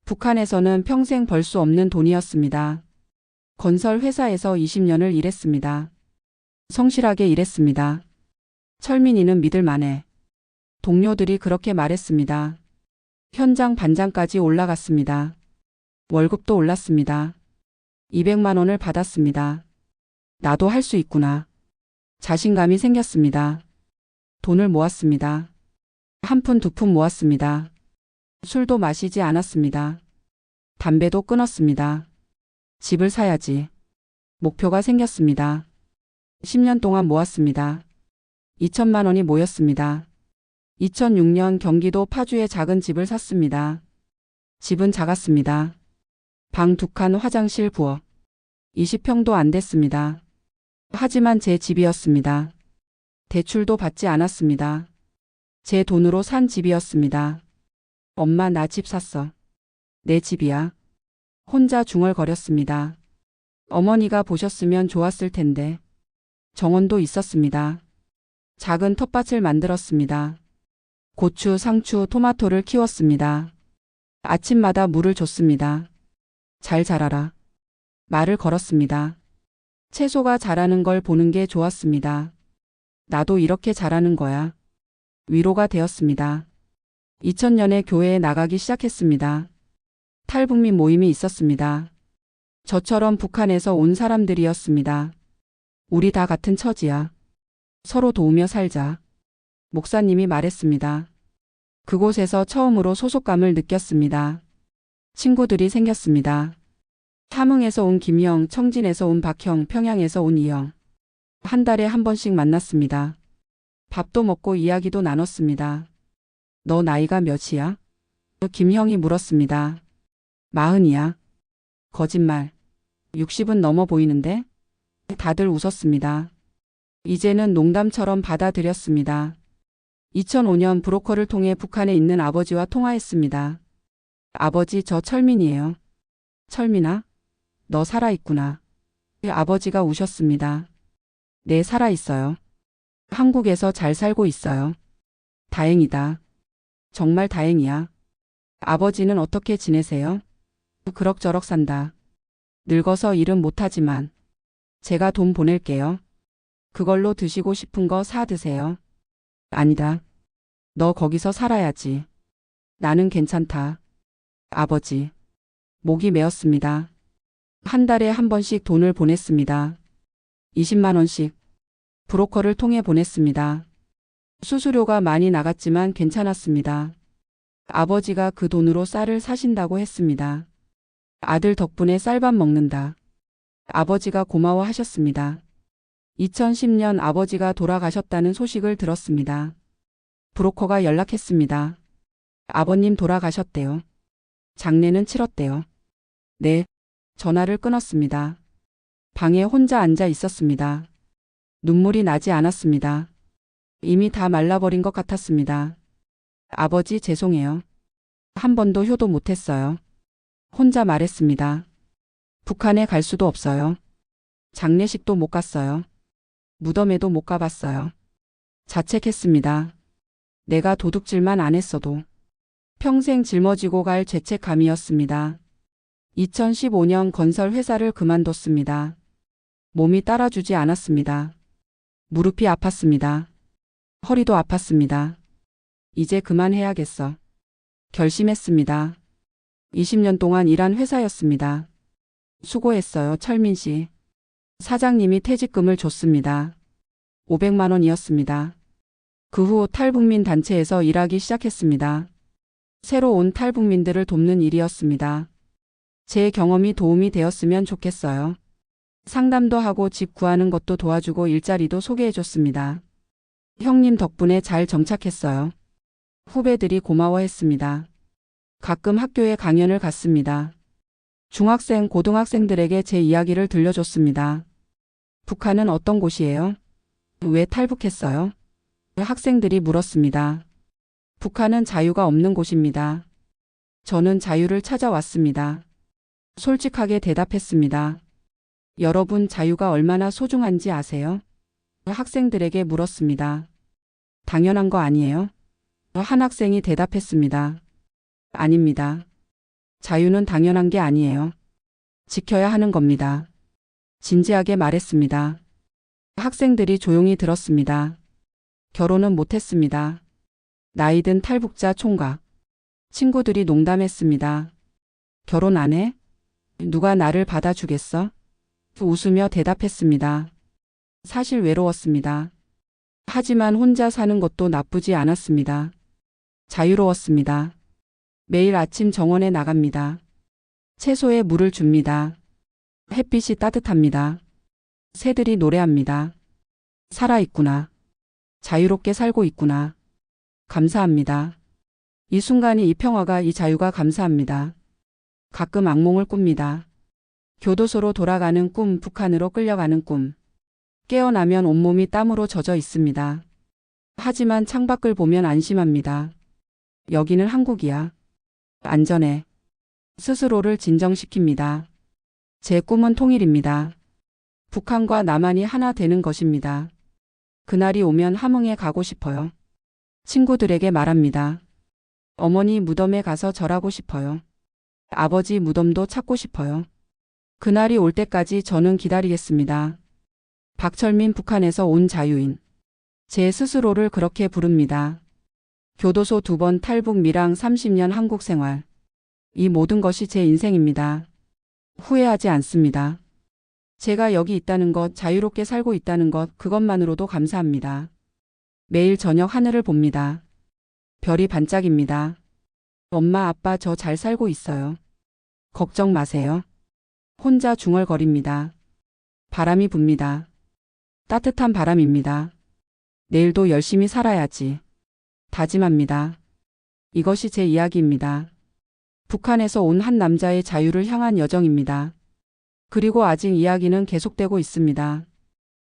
북한에서는 평생 벌 수 없는 돈이었습니다. 건설 회사에서 20년을 일했습니다. 성실하게 일했습니다. 철민이는 믿을 만해. 동료들이 그렇게 말했습니다. 현장 반장까지 올라갔습니다. 월급도 올랐습니다. 200만 원을 받았습니다. 나도 할 수 있구나. 자신감이 생겼습니다. 돈을 모았습니다. 한 푼, 두 푼 모았습니다. 술도 마시지 않았습니다. 담배도 끊었습니다. 집을 사야지. 목표가 생겼습니다. 10년 동안 모았습니다. 2천만 원이 모였습니다. 2006년 경기도 파주에 작은 집을 샀습니다. 집은 작았습니다. 방 2칸, 화장실, 부엌. 20평도 안 됐습니다. 하지만 제 집이었습니다. 대출도 받지 않았습니다. 제 돈으로 산 집이었습니다. 엄마, 나 집 샀어. 내 집이야. 혼자 중얼거렸습니다. 어머니가 보셨으면 좋았을 텐데. 정원도 있었습니다. 작은 텃밭을 만들었습니다. 고추, 상추, 토마토를 키웠습니다. 아침마다 물을 줬습니다. 잘 자라라. 말을 걸었습니다. 채소가 자라는 걸 보는 게 좋았습니다. 나도 이렇게 자라는 거야. 위로가 되었습니다. 2000년에 교회에 나가기 시작했습니다. 탈북민 모임이 있었습니다. 저처럼 북한에서 온 사람들이었습니다. 우리 다 같은 처지야. 서로 도우며 살자. 목사님이 말했습니다. 그곳에서 처음으로 소속감을 느꼈습니다. 친구들이 생겼습니다. 함흥에서 온 김영, 청진에서 온 박형, 평양에서 온 이영. 한 달에 한 번씩 만났습니다. 밥도 먹고 이야기도 나눴습니다. 너 나이가 몇이야? 김형이 물었습니다. 40이야. 거짓말. 60은 넘어 보이는데? 다들 웃었습니다. 이제는 농담처럼 받아들였습니다. 2005년 브로커를 통해 북한에 있는 아버지와 통화했습니다. 아버지, 저 철민이에요. 철민아, 너 살아있구나. 아버지가 우셨습니다. 네, 살아있어요. 한국에서 잘 살고 있어요. 다행이다. 정말 다행이야. 아버지는 어떻게 지내세요? 그럭저럭 산다. 늙어서 일은 못하지만 제가 돈 보낼게요. 그걸로 드시고 싶은 거 사 드세요. 아니다. 너 거기서 살아야지. 나는 괜찮다. 아버지. 목이 메었습니다. 한 달에 한 번씩 돈을 보냈습니다. 20만 원씩. 브로커를 통해 보냈습니다. 수수료가 많이 나갔지만 괜찮았습니다. 아버지가 그 돈으로 쌀을 사신다고 했습니다. 아들 덕분에 쌀밥 먹는다. 아버지가 고마워하셨습니다. 2010년 아버지가 돌아가셨다는 소식을 들었습니다. 브로커가 연락했습니다. 아버님 돌아가셨대요. 장례는 치렀대요. 네. 전화를 끊었습니다. 방에 혼자 앉아 있었습니다. 눈물이 나지 않았습니다. 이미 다 말라버린 것 같았습니다. 아버지, 죄송해요. 한 번도 효도 못했어요. 혼자 말했습니다. 북한에 갈 수도 없어요. 장례식도 못 갔어요. 무덤에도 못 가봤어요. 자책했습니다. 내가 도둑질만 안 했어도 평생 짊어지고 갈 죄책감이었습니다. 2015년 건설 회사를 그만뒀습니다. 몸이 따라주지 않았습니다. 무릎이 아팠습니다. 허리도 아팠습니다. 이제 그만해야겠어. 결심했습니다. 20년 동안 일한 회사였습니다. 수고했어요, 철민 씨. 사장님이 퇴직금을 줬습니다. 500만 원이었습니다. 그 후 탈북민 단체에서 일하기 시작했습니다. 새로 온 탈북민들을 돕는 일이었습니다. 제 경험이 도움이 되었으면 좋겠어요. 상담도 하고 집 구하는 것도 도와주고 일자리도 소개해줬습니다. 형님 덕분에 잘 정착했어요. 후배들이 고마워했습니다. 가끔 학교에 강연을 갔습니다. 중학생, 고등학생들에게 제 이야기를 들려줬습니다. 북한은 어떤 곳이에요? 왜 탈북했어요? 학생들이 물었습니다. 북한은 자유가 없는 곳입니다. 저는 자유를 찾아왔습니다. 솔직하게 대답했습니다. 여러분, 자유가 얼마나 소중한지 아세요? 학생들에게 물었습니다. 당연한 거 아니에요? 한 학생이 대답했습니다. 아닙니다. 자유는 당연한 게 아니에요. 지켜야 하는 겁니다. 진지하게 말했습니다. 학생들이 조용히 들었습니다. 결혼은 못했습니다. 나이든 탈북자 총각. 친구들이 농담했습니다. 결혼 안 해? 누가 나를 받아주겠어? 웃으며 대답했습니다. 사실 외로웠습니다. 하지만 혼자 사는 것도 나쁘지 않았습니다. 자유로웠습니다. 매일 아침 정원에 나갑니다. 채소에 물을 줍니다. 햇빛이 따뜻합니다. 새들이 노래합니다. 살아있구나. 자유롭게 살고 있구나. 감사합니다. 이 순간이, 이 평화가, 이 자유가 감사합니다. 가끔 악몽을 꿉니다. 교도소로 돌아가는 꿈, 북한으로 끌려가는 꿈. 깨어나면 온몸이 땀으로 젖어 있습니다. 하지만 창밖을 보면 안심합니다. 여기는 한국이야. 안전해. 스스로를 진정시킵니다. 제 꿈은 통일입니다. 북한과 남한이 하나 되는 것입니다. 그날이 오면 함흥에 가고 싶어요. 친구들에게 말합니다. 어머니 무덤에 가서 절하고 싶어요. 아버지 무덤도 찾고 싶어요. 그날이 올 때까지 저는 기다리겠습니다. 박철민, 북한에서 온 자유인. 제 스스로를 그렇게 부릅니다. 교도소 2번 탈북, 밀항 30년 한국 생활. 이 모든 것이 제 인생입니다. 후회하지 않습니다. 제가 여기 있다는 것, 자유롭게 살고 있다는 것, 그것만으로도 감사합니다. 매일 저녁 하늘을 봅니다. 별이 반짝입니다. 엄마, 아빠, 저 잘 살고 있어요. 걱정 마세요. 혼자 중얼거립니다. 바람이 붑니다. 따뜻한 바람입니다. 내일도 열심히 살아야지. 다짐합니다. 이것이 제 이야기입니다. 북한에서 온 한 남자의 자유를 향한 여정입니다. 그리고 아직 이야기는 계속되고 있습니다.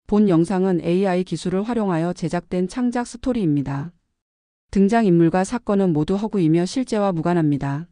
본 영상은 AI 기술을 활용하여 제작된 창작 스토리입니다. 등장인물과 사건은 모두 허구이며 실제와 무관합니다.